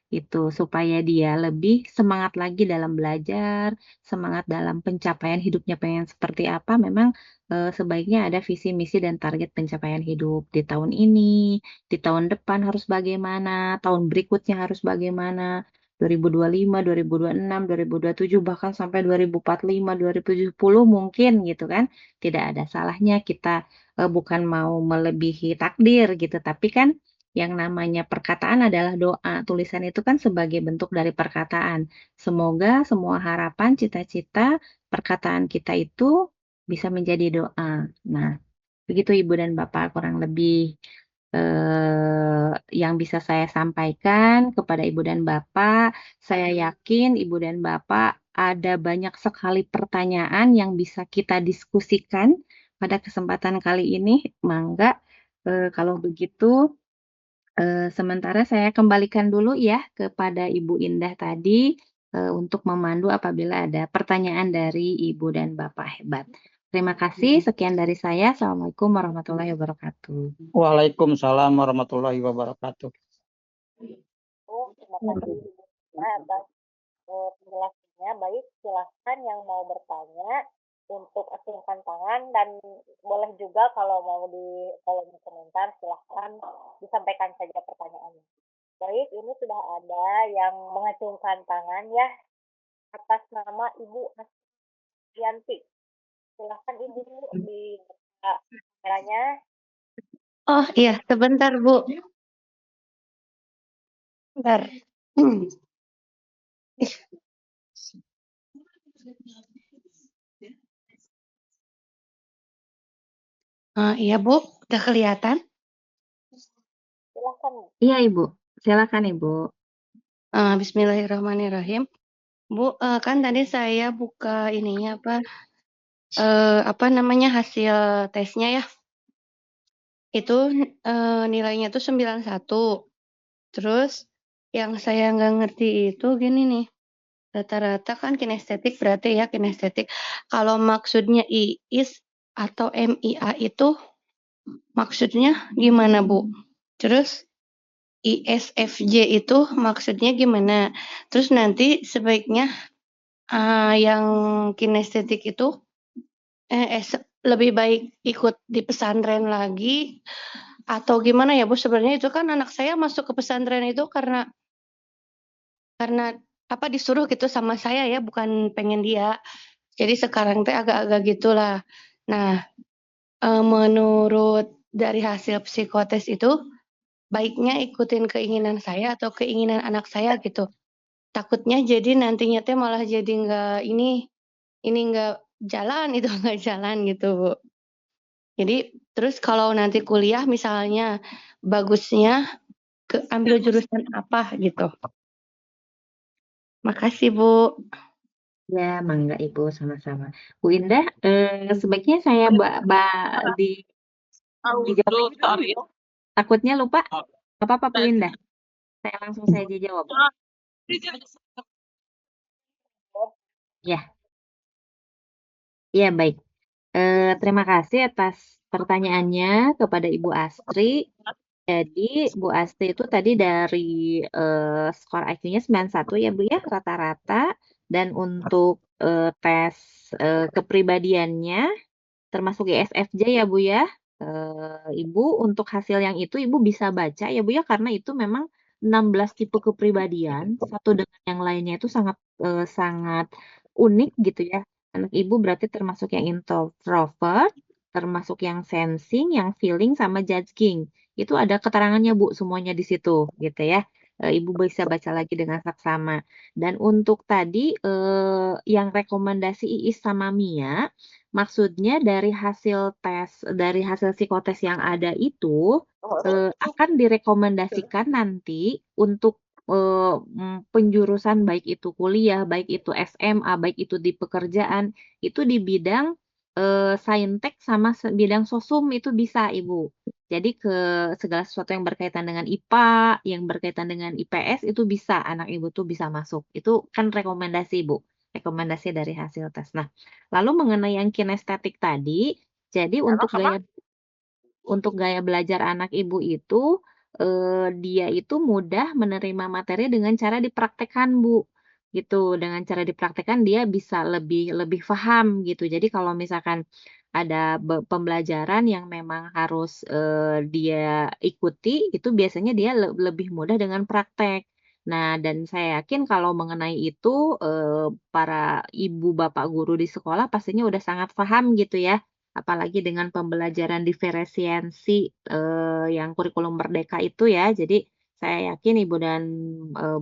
B: itu supaya dia lebih semangat lagi dalam belajar, semangat dalam pencapaian hidupnya pengen seperti apa, memang sebaiknya ada visi misi dan target pencapaian hidup di tahun ini, di tahun depan harus bagaimana, tahun berikutnya harus bagaimana. 2025, 2026, 2027 bahkan sampai 2045, 2070 mungkin gitu kan. Tidak ada salahnya kita bukan mau melebihi takdir gitu, tapi kan yang namanya perkataan adalah doa. Tulisan itu kan sebagai bentuk dari perkataan. Semoga semua harapan, cita-cita, perkataan kita itu bisa menjadi doa. Nah, begitu Ibu dan Bapak kurang lebih yang bisa saya sampaikan kepada Ibu dan Bapak. Saya yakin Ibu dan Bapak ada banyak sekali pertanyaan yang bisa kita diskusikan pada kesempatan kali ini. Mangga, kalau begitu sementara saya kembalikan dulu ya kepada Ibu Indah tadi untuk memandu apabila ada pertanyaan dari Ibu dan Bapak hebat. Terima kasih. Sekian dari saya. Assalamualaikum warahmatullahi wabarakatuh.
I: Waalaikumsalam warahmatullahi wabarakatuh.
D: Terima kasih Ibu atas penjelasannya. Baik, silahkan yang mau bertanya untuk acungkan tangan dan boleh juga kalau mau di kolom komentar silahkan disampaikan saja pertanyaannya. Baik, ini sudah ada yang mengacungkan tangan ya atas nama Ibu Astianti. Silahkan Ibu dibuka kameranya.
E: Oh iya, sebentar Bu. Bentar. Iya Bu, udah kelihatan?
D: Silahkan Bu.
B: Iya Ibu, silakan Ibu.
E: Bismillahirrahmanirrahim. Bu, kan tadi saya buka ininya hasil tesnya ya. Itu nilainya tuh 91. Terus yang saya nggak ngerti itu gini nih. Rata-rata kan kinestetik berarti ya kinestetik. Kalau maksudnya IIS atau MIA itu maksudnya gimana Bu? Terus ISFJ itu maksudnya gimana? Terus nanti sebaiknya yang kinestetik itu lebih baik ikut di pesantren lagi atau gimana ya Bu? Sebenarnya itu kan anak saya masuk ke pesantren itu karena disuruh gitu sama saya ya, bukan pengen dia. Jadi sekarang teh agak-agak gitulah. Nah, menurut dari hasil psikotes itu baiknya ikutin keinginan saya atau keinginan anak saya gitu. Takutnya jadi nantinya teh malah jadi nggak ini nggak jalan, itu nggak jalan gitu, Bu. Jadi terus kalau nanti kuliah misalnya bagusnya ambil jurusan apa gitu. Makasih, Bu.
B: Ya, mangga Ibu sama-sama. Bu Indah, sebaiknya saya dijawab dulu. Takutnya lupa. Apa-apa Bu Indah? Saya langsung saja jawab. Ya. Ya, baik. Terima kasih atas pertanyaannya kepada Ibu Astri. Jadi Bu Astri itu tadi dari skor IQ-nya 91 ya Bu ya rata-rata. Dan untuk tes kepribadiannya termasuk ISFJ ya Bu ya. Ibu untuk hasil yang itu Ibu bisa baca ya Bu ya, karena itu memang 16 tipe kepribadian, satu dengan yang lainnya itu sangat unik gitu ya. Anak Ibu berarti termasuk yang introvert, termasuk yang sensing, yang feeling, sama judging. Itu ada keterangannya Bu semuanya di situ gitu ya. Ibu bisa baca lagi dengan saksama. Dan untuk tadi yang rekomendasi Iis sama Mia, maksudnya dari hasil psikotes yang ada itu akan direkomendasikan nanti untuk penjurusan baik itu kuliah, baik itu SMA, baik itu di pekerjaan, itu di bidang saintek sama bidang sosum itu bisa Ibu. Jadi ke segala sesuatu yang berkaitan dengan IPA, yang berkaitan dengan IPS itu bisa anak Ibu tuh bisa masuk. Itu kan rekomendasi Ibu, rekomendasi dari hasil tes. Nah, lalu mengenai yang kinestetik tadi, jadi untuk gaya belajar anak Ibu itu, dia itu mudah menerima materi dengan cara dipraktekkan, Bu, gitu. Dengan cara dipraktekkan dia bisa lebih paham gitu. Jadi kalau misalkan ada pembelajaran yang memang harus, dia ikuti, itu biasanya dia lebih mudah dengan praktek. Nah, dan saya yakin kalau mengenai itu, para ibu bapak guru di sekolah pastinya udah sangat paham gitu ya. Apalagi dengan pembelajaran diferensiasi, yang kurikulum merdeka itu ya. Jadi saya yakin ibu dan,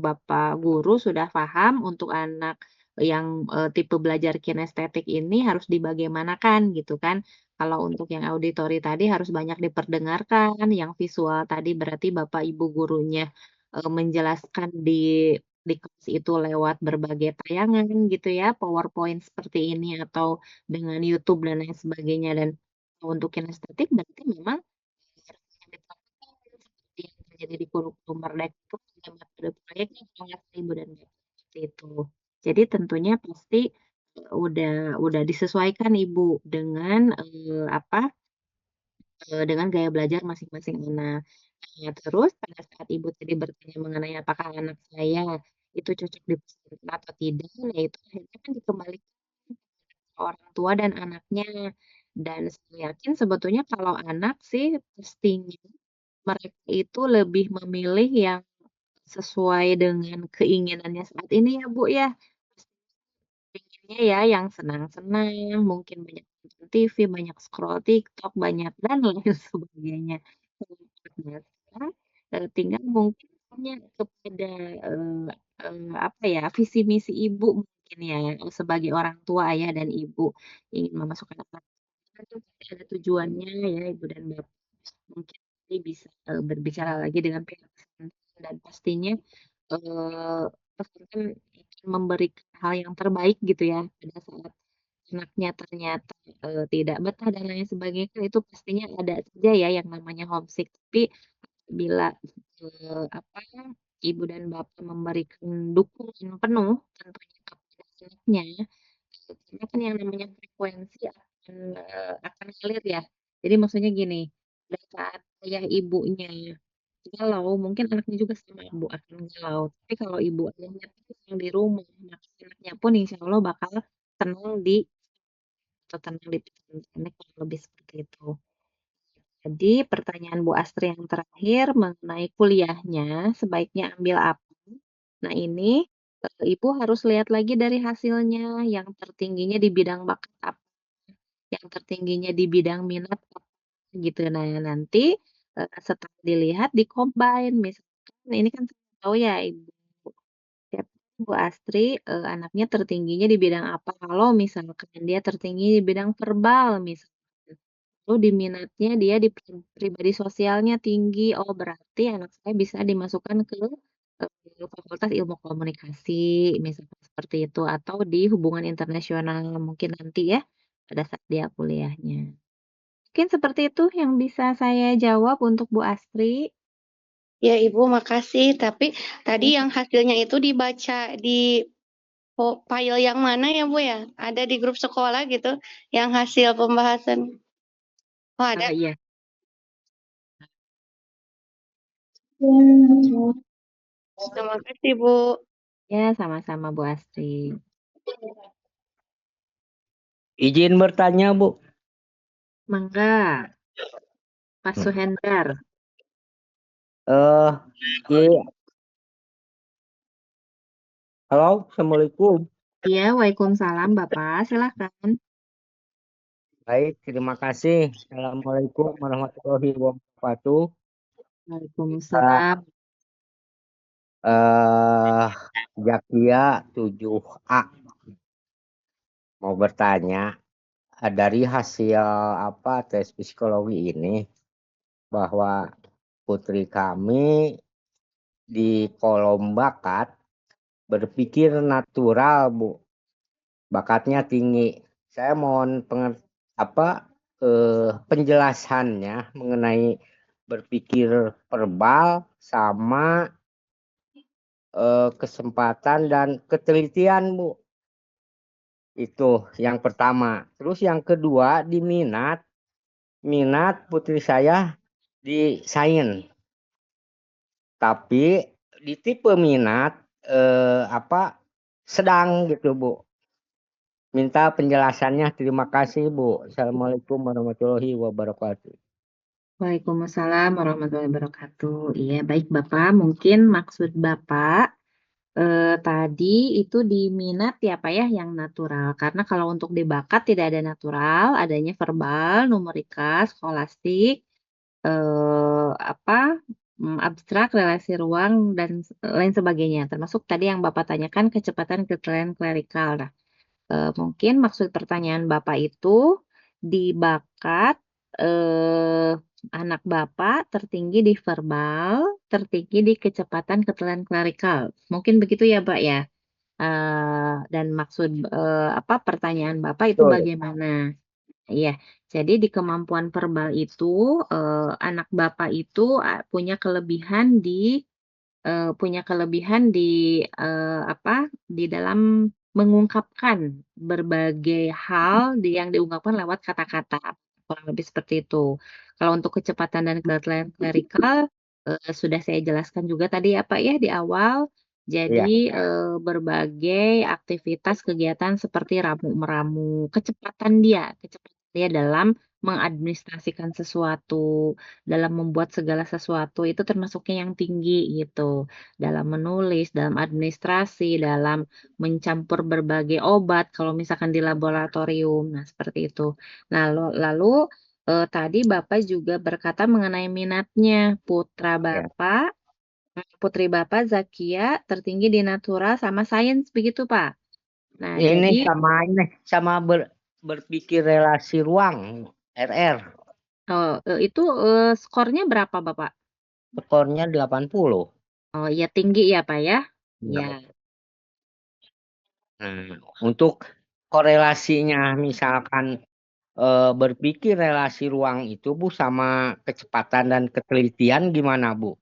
B: bapak guru sudah paham untuk anak yang, tipe belajar kinestetik ini harus dibagaimanakan gitu kan. Kalau untuk yang auditory tadi harus banyak diperdengarkan, yang visual tadi berarti bapak ibu gurunya, menjelaskan di kelas itu lewat berbagai tayangan gitu ya, PowerPoint seperti ini atau dengan YouTube dan lain sebagainya. Dan untuk kinestetik berarti memang harus yang dipraktikkan seperti yang terjadi di kurikulum merdeka itu ada metode proyeknya kalau nggak salah Ibu dan Bapak, seperti itu. Jadi tentunya pasti udah disesuaikan Ibu dengan dengan gaya belajar masing-masing anak. Nah, terus pada saat Ibu tadi bertanya mengenai apakah anak saya itu cocok dipesantren atau tidak, nah itu akhirnya kan dikembalikan ke orang tua dan anaknya. Dan saya yakin sebetulnya kalau anak sih pastinya mereka itu lebih memilih yang sesuai dengan keinginannya saat ini ya Bu ya. Pengennya ya yang senang-senang, mungkin banyak nonton TV, banyak scroll TikTok, banyak dan lain sebagainya. Nah, sekarang, tinggal mungkin tanya kepada, eee apa ya, visi misi ibu mungkin ya, sebagai orang tua, ayah dan ibu, ingin memasukkan anak itu pasti ada tujuannya ya, ibu dan bapak. Mungkin nanti bisa, berbicara lagi dengan pihak pesantren dan pastinya, pesantren akan memberikan hal yang terbaik gitu ya, pada saat anaknya ternyata, tidak betah dan lain sebagainya, kan itu pastinya ada saja ya yang namanya homesick. Tapi bila, apa, ibu dan bapak memberikan dukungan penuh tentunya kepada anaknya, karena kan yang namanya frekuensi akan ngalir ya. Jadi maksudnya gini, pada saat ayah ibunya galau, mungkin anaknya juga sama Bu akan galau. Tapi kalau ibu ayahnya tenang di rumah, maka anaknya pun insya Allah bakal tenang tenang di pesantrennya kurang lebih seperti itu. Jadi pertanyaan Bu Astri yang terakhir mengenai kuliahnya, sebaiknya ambil apa? Nah ini, Ibu harus lihat lagi dari hasilnya, yang tertingginya di bidang bakat apa, yang tertingginya di bidang minat apa, gitu. Nah nanti, setelah dilihat di-combine, misalkan ini kan saya tahu ya Ibu siapa Bu Astri, anaknya tertingginya di bidang apa, kalau misalkan dia tertinggi di bidang verbal misalkan, lalu di minatnya dia di pribadi sosialnya tinggi, oh berarti anak saya bisa dimasukkan ke, Fakultas Ilmu Komunikasi, misalkan seperti itu, atau di hubungan internasional mungkin nanti ya, pada saat dia kuliahnya. Mungkin seperti itu yang bisa saya jawab untuk Bu Astri.
E: Ya Ibu, makasih. Tapi tadi yang hasilnya itu dibaca di file yang mana ya Bu ya? Ada di grup sekolah gitu, yang hasil pembahasan. Oh ada.
B: Iya.
E: Terima kasih Bu.
B: Ya, sama-sama Bu Astri.
I: Izin bertanya, Bu.
B: Mangga, Pak Suhendar.
I: Iya. Halo, Assalamualaikum.
B: Iya, waalaikumsalam Bapak, silakan.
I: Baik, terima kasih. Assalamualaikum warahmatullahi wabarakatuh.
B: Waalaikumsalam.
I: Zakia 7A mau bertanya, dari hasil tes psikologi ini bahwa putri kami di kolom bakat berpikir natural, Bu. Bakatnya tinggi. Saya mohon penjelasannya mengenai berpikir verbal sama kesempatan dan ketelitian, Bu. Itu yang pertama. Terus yang kedua di minat putri saya di sains. Tapi di tipe minat sedang gitu, Bu. Minta penjelasannya. Terima kasih, Bu. Assalamualaikum warahmatullahi wabarakatuh.
B: Waalaikumsalam warahmatullahi wabarakatuh. Iya, baik Bapak. Mungkin maksud Bapak tadi itu di minat ya Pak ya, yang natural. Karena kalau untuk di bakat tidak ada natural, adanya verbal, numerika, skolastik, abstrak, relasi ruang, dan lain sebagainya. Termasuk tadi yang Bapak tanyakan kecepatan keterangan klerikal. Nah, mungkin maksud pertanyaan Bapak itu di bakat anak Bapak tertinggi di verbal, tertinggi di kecepatan keterangan klerikal. Mungkin begitu ya, Pak ya. Dan maksud pertanyaan Bapak itu
I: Betul.
B: bagaimana? Iya, jadi di kemampuan verbal itu anak Bapak itu punya kelebihan di dalam mengungkapkan berbagai hal yang diungkapkan lewat kata-kata, kurang lebih seperti itu. Kalau untuk kecepatan dan keterampilan klerikal sudah saya jelaskan juga tadi ya Pak ya di awal.
I: Iya.
B: Jadi berbagai aktivitas kegiatan seperti ramu-meramu, kecepatan dia dalam mengadministrasikan sesuatu, dalam membuat segala sesuatu itu termasuknya yang tinggi gitu. Dalam menulis, dalam administrasi, dalam mencampur berbagai obat kalau misalkan di laboratorium. Nah, seperti itu. Nah, lalu tadi Bapak juga berkata mengenai minatnya Putri Bapak Zakia tertinggi di natural sama sains begitu, Pak. Nah,
I: Ini
B: jadi
I: sama berpikir relasi ruang RR.
B: itu skornya berapa, Bapak?
I: Skornya 80.
B: Oh, iya tinggi ya, Pak ya?
I: Iya.
B: Ya.
I: Nah, untuk korelasinya misalkan berpikir relasi ruang itu, Bu, sama kecepatan dan ketelitian gimana, Bu?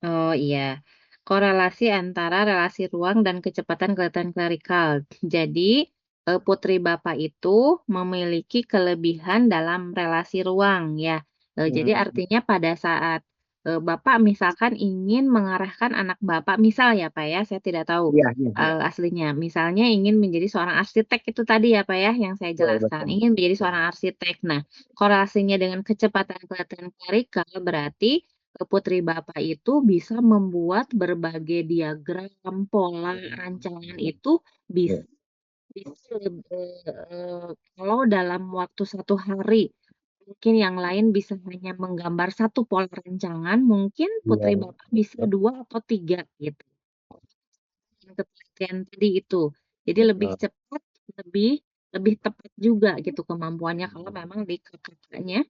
B: Oh iya, korelasi antara relasi ruang dan kecepatan kelihatan klerikal. Jadi, putri Bapak itu memiliki kelebihan dalam relasi ruang ya. Jadi artinya pada saat Bapak misalkan ingin mengarahkan anak Bapak, misal ya Pak ya, saya tidak tahu
I: Iya.
B: aslinya. Misalnya ingin menjadi seorang arsitek itu tadi ya Pak ya, yang saya jelaskan.
I: Betul.
B: Ingin menjadi seorang arsitek. Nah, korelasinya dengan kecepatan kelihatan klerikal berarti putri Bapak itu bisa membuat berbagai diagram, pola, rancangan itu bisa kalau dalam waktu 1 hari, mungkin yang lain bisa hanya menggambar 1 pola rancangan, mungkin putri Bapak bisa 2 atau 3 gitu. Ketelitian tadi itu. Jadi lebih cepat, lebih tepat juga gitu kemampuannya kalau memang di kakaknya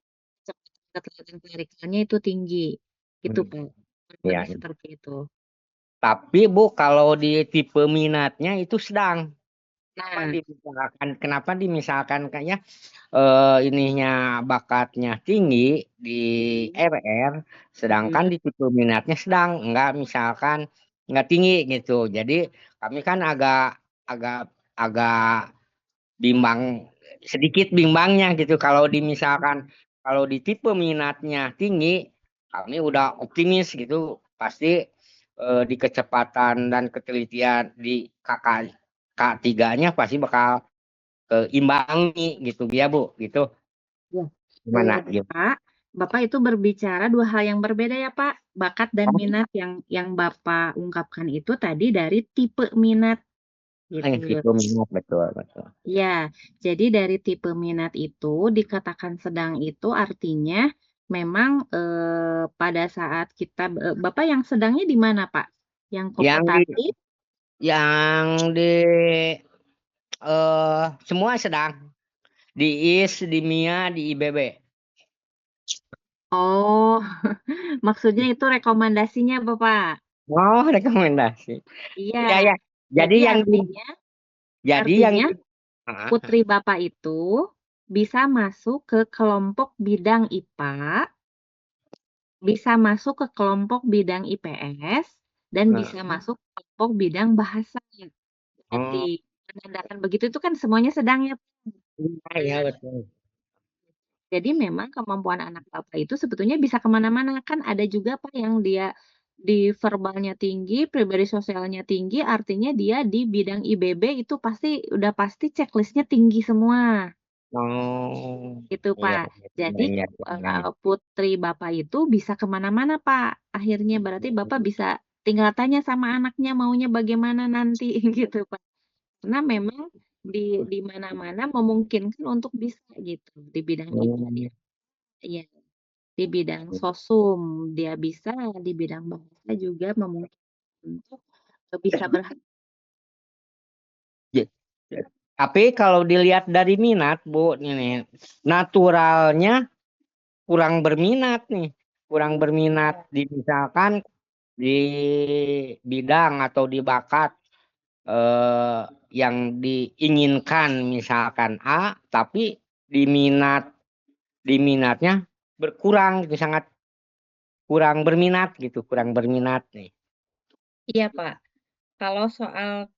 B: ketelitian klerikalnya itu tinggi. Gitu, Pak.
I: Iya.
B: Lebih seperti itu.
I: Tapi, Bu, kalau di tipe minatnya itu sedang.
B: Nah,
I: Kenapa dimisalkan kayaknya ininya bakatnya tinggi di RR, sedangkan di tipe minatnya sedang, misalkan nggak tinggi gitu. Jadi kami kan agak sedikit bimbangnya gitu. Kalau di tipe minatnya tinggi, kami udah optimis gitu, pasti di kecepatan dan ketelitian di K3-nya pasti bakal imbangi gitu ya Bu, gitu.
B: Ya.
I: Gimana? Gimana?
B: Pak, Bapak itu berbicara dua hal yang berbeda ya Pak. Bakat dan
I: Oh,
B: minat yang Bapak ungkapkan itu tadi dari tipe minat gitu.
I: gitu minat betul betul.
B: Ya, jadi dari tipe minat itu dikatakan sedang itu artinya memang pada saat kita Bapak yang sedangnya di mana Pak? Yang
I: Yang di
B: komputatif?
I: yang di semua sedang di IS, di MIA, di IBB.
B: Oh, maksudnya itu rekomendasinya Bapak.
I: Oh, rekomendasi.
B: Iya,
I: Ya ya. Jadi
B: jadi
I: yang di
B: artinya
I: Ah,
B: putri Bapak itu bisa masuk ke kelompok bidang IPA, bisa masuk ke kelompok bidang IPS, dan bisa masuk ke kelompok bidang bahasa.
I: oh,
B: Menandakan begitu itu kan semuanya sedang ya.
I: iya betul.
B: Jadi memang kemampuan anak Bapak itu sebetulnya bisa kemana-mana. Kan ada juga Pak yang dia di verbalnya tinggi, pribadi sosialnya tinggi, artinya dia di bidang IBB itu udah pasti checklistnya tinggi semua.
I: Oh,
B: Gitu
I: iya,
B: Pak. Jadi
I: iya, iya.
B: putri Bapak itu bisa kemana-mana Pak. Akhirnya berarti Bapak bisa tinggal tanya sama anaknya maunya bagaimana nanti gitu Pak. Karena memang di mana-mana memungkinkan untuk bisa gitu. Di bidang IPA dia,
I: Hmm,
B: iya. Di bidang sosum dia bisa, di bidang bahasa juga memungkinkan untuk bisa
I: ya. Tapi kalau dilihat dari minat, Bu, ini naturalnya kurang berminat nih. Kurang berminat misalkan di bidang atau di bakat yang diinginkan misalkan A, tapi di minatnya berkurang gitu, sangat kurang berminat gitu, kurang berminat nih.
B: Iya Pak. Kalau soal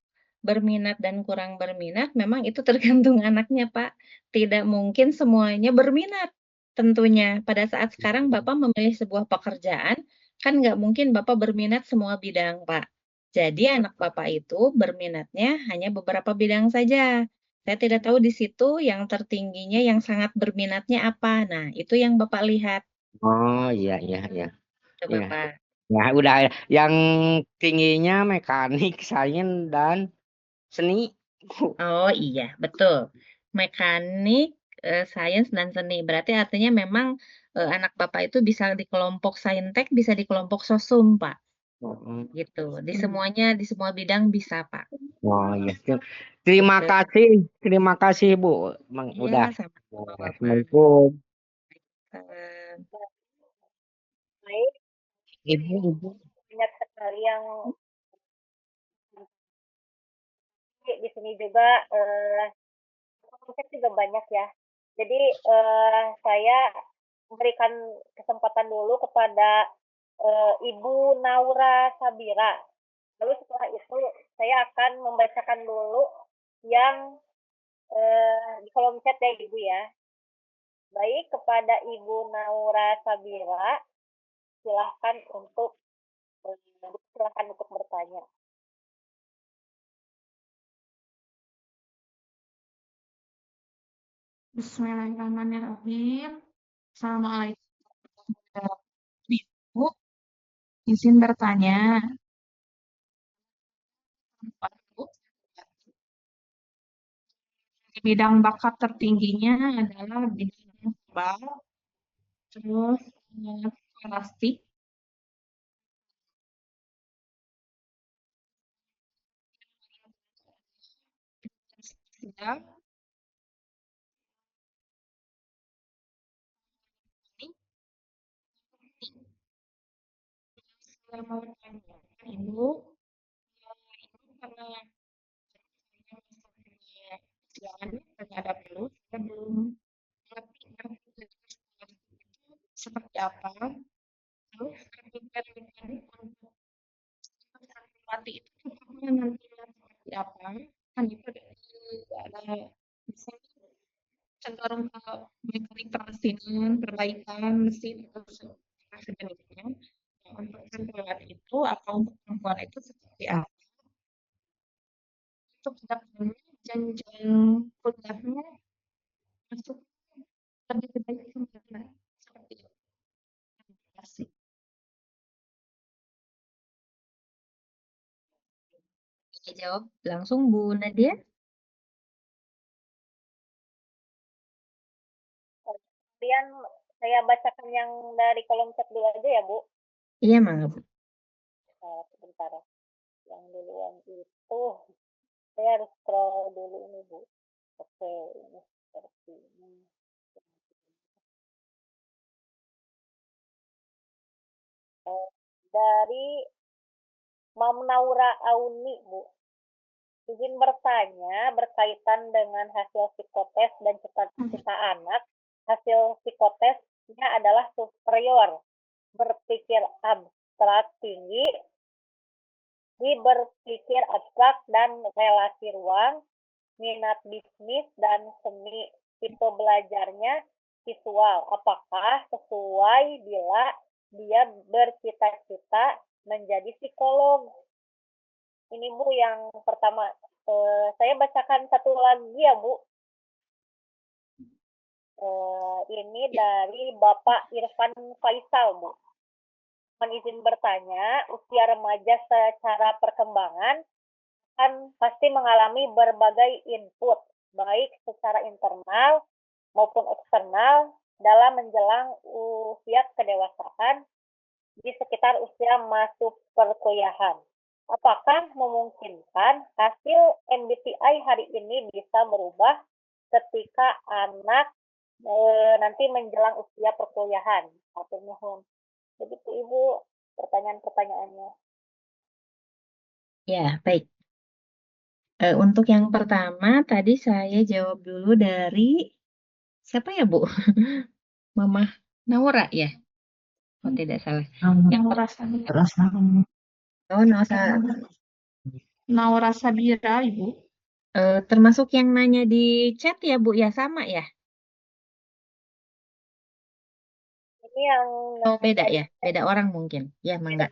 B: berminat dan kurang berminat memang itu tergantung anaknya Pak. Tidak mungkin semuanya berminat tentunya. Pada saat sekarang Bapak memilih sebuah pekerjaan, kan nggak mungkin Bapak berminat semua bidang Pak. Jadi anak Bapak itu berminatnya hanya beberapa bidang saja. Saya tidak tahu di situ yang tertingginya yang sangat berminatnya apa. Nah, itu yang Bapak lihat.
I: Oh iya iya iya.
B: Coba
I: Iya.
B: Pak.
I: Nah, udah yang tingginya mekanik, sains dan seni.
B: Oh iya, betul. Mekanik, sains dan seni. Berarti artinya memang, anak Bapak itu bisa di kelompok saintek, bisa di kelompok sosum, Pak,
I: Oh,
B: gitu. Di semua bidang bisa, Pak.
I: oh iya. Terima
B: Gitu.
I: kasih, terima kasih Bu.
B: Iya,
I: Udah.
B: sama-sama, Bapak.
I: Assalamualaikum.
B: Eee,
D: Baik,
I: Ibu.
D: banyak sekali yang di sini juga konsep juga banyak ya. Jadi saya memberikan kesempatan dulu kepada Ibu Naura Sabira. Lalu setelah itu saya akan membacakan dulu yang di kolom chat ya Ibu ya. Baik, kepada Ibu Naura Sabira, silahkan untuk bertanya.
J: Bismillahirrahmanirrahim. Assalamualaikum warahmatullahi wabarakatuh. Izin bertanya. Di bidang bakat tertingginya adalah bidang verbal, terus skolastik, sosial, saya mau tanya, Ibu, karena saya terhadap dulu, saya belum mengerti arti dari skolastik itu seperti apa. Terus mekanik untuk santriwati itu contohnya nantinya seperti apa? Kan itu ada misalnya cenderung ke mekanik permesinan, perbaikan mesin atau sejenisnya. Nah, untuk santriwati itu atau untuk perempuan itu seperti apa? Untuk kedepannya jenjang kuliahnya masuk lebih baik kemana seperti itu. Terima kasih.
B: Saya jawab langsung Bu Nadia.
D: Kemudian saya bacakan yang dari kolom chat dulu aja ya, Bu.
B: Iya, Mangga Bu.
D: Sebentar. Yang duluan itu saya harus scroll dulu ini, Bu. Oke, ini seperti ini. Dari Mam Naura Auni, Bu. Izin bertanya berkaitan dengan hasil psikotes dan cita-cita anak. Hasil psikotesnya adalah superior, berpikir abstrak tinggi, di berpikir abstrak dan relasi ruang, minat bisnis dan seni. Tipe belajarnya visual. Apakah sesuai bila dia bercita-cita menjadi psikolog? Ini Bu yang pertama. Saya bacakan satu lagi ya Bu. Ini dari Bapak Irfan Faisal Bu. Mohon izin bertanya, usia remaja secara perkembangan kan pasti mengalami berbagai input, baik secara internal maupun eksternal dalam menjelang usia kedewasaan di sekitar usia masuk perkuliahan. Apakah memungkinkan hasil MBTI hari ini bisa berubah ketika anak nanti menjelang usia perkuliahan? Hatur nuhun. Begitu Ibu pertanyaan-pertanyaannya.
B: Ya, baik. Untuk yang pertama, tadi saya jawab dulu dari siapa ya, Bu? Mama Naura ya? Oh, tidak salah.
J: Yang merasa
B: Oh,
J: Naura Sabira, Ibu.
B: termasuk yang nanya di chat ya, Bu? Ya, sama ya?
D: Ini yang
B: Oh, beda ya? Beda orang mungkin. Ya, Mangga.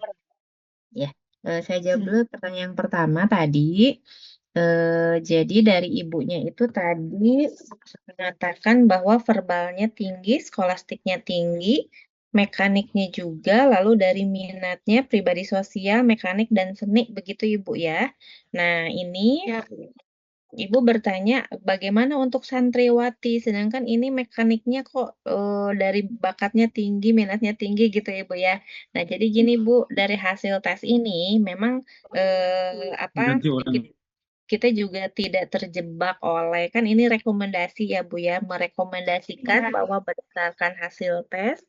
B: Ya, saya jawab dulu pertanyaan yang pertama tadi. Jadi dari ibunya itu tadi mengatakan bahwa verbalnya tinggi, skolastiknya tinggi, mekaniknya juga, lalu dari minatnya pribadi sosial, mekanik, dan seni, begitu Ibu ya. Nah, ini
J: Ya.
B: Ibu bertanya bagaimana untuk santriwati, sedangkan ini mekaniknya kok dari bakatnya tinggi, minatnya tinggi gitu ya Bu ya. Nah, jadi gini Bu, dari hasil tes ini memang apa
C: Ganti orang.
B: kita juga tidak terjebak oleh, kan ini rekomendasi ya Bu ya, merekomendasikan bahwa berdasarkan hasil tes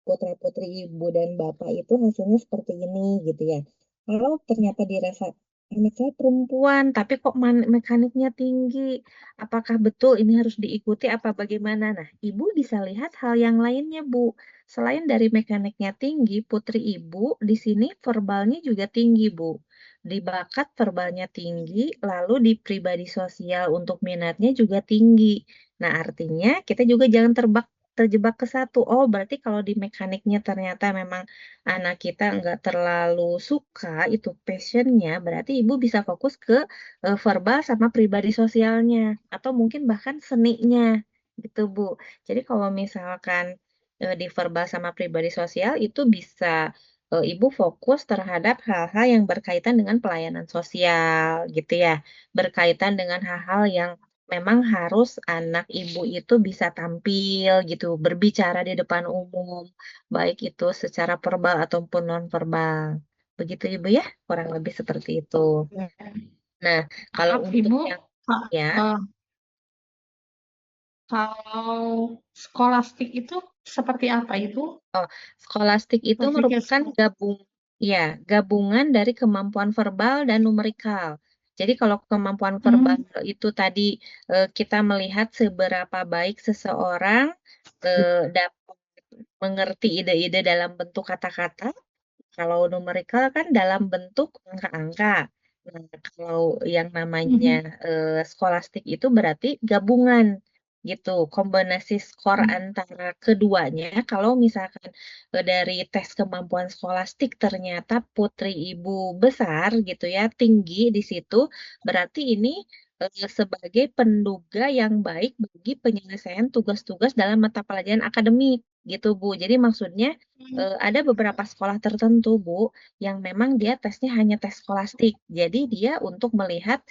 B: putra-putri Ibu dan Bapak itu hasilnya seperti ini gitu ya. Kalau ternyata dirasa anak saya perempuan tapi kok mekaniknya tinggi, apakah betul ini harus diikuti apa bagaimana? Nah, Ibu bisa lihat hal yang lainnya Bu. Selain dari mekaniknya tinggi, putri Ibu di sini verbalnya juga tinggi Bu. Di bakat verbalnya tinggi, lalu di pribadi sosial untuk minatnya juga tinggi. Nah, artinya kita juga jangan terjebak ke satu. Oh, berarti kalau di mekaniknya ternyata memang anak kita nggak terlalu suka, itu passionnya, berarti ibu bisa fokus ke verbal sama pribadi sosialnya. Atau mungkin bahkan seninya, gitu Bu. Jadi kalau misalkan di verbal sama pribadi sosial itu bisa Ibu fokus terhadap hal-hal yang berkaitan dengan pelayanan sosial gitu ya, berkaitan dengan hal-hal yang memang harus anak ibu itu bisa tampil gitu, berbicara di depan umum, baik itu secara verbal ataupun non-verbal. Begitu Ibu ya, kurang lebih seperti itu. Nah, kalau
J: Maaf,
B: untuk
J: Ibu,
B: yang ya,
J: kalau skolastik itu seperti apa, Ibu?
B: skolastik itu
J: Berpikir
B: merupakan gabungan dari kemampuan verbal dan numerikal. Jadi kalau kemampuan verbal itu tadi kita melihat seberapa baik seseorang dapat mengerti ide-ide dalam bentuk kata-kata. Kalau numerikal kan dalam bentuk angka-angka. Nah, kalau yang namanya skolastik itu berarti gabungan
K: gitu. Kombinasi skor antara keduanya, kalau misalkan dari tes kemampuan skolastik ternyata putri ibu besar gitu ya, tinggi di situ, berarti ini sebagai penduga yang baik bagi penyelesaian tugas-tugas dalam mata pelajaran akademik gitu Bu. Jadi maksudnya ada beberapa sekolah tertentu Bu yang memang dia tesnya hanya tes skolastik. Jadi dia untuk melihat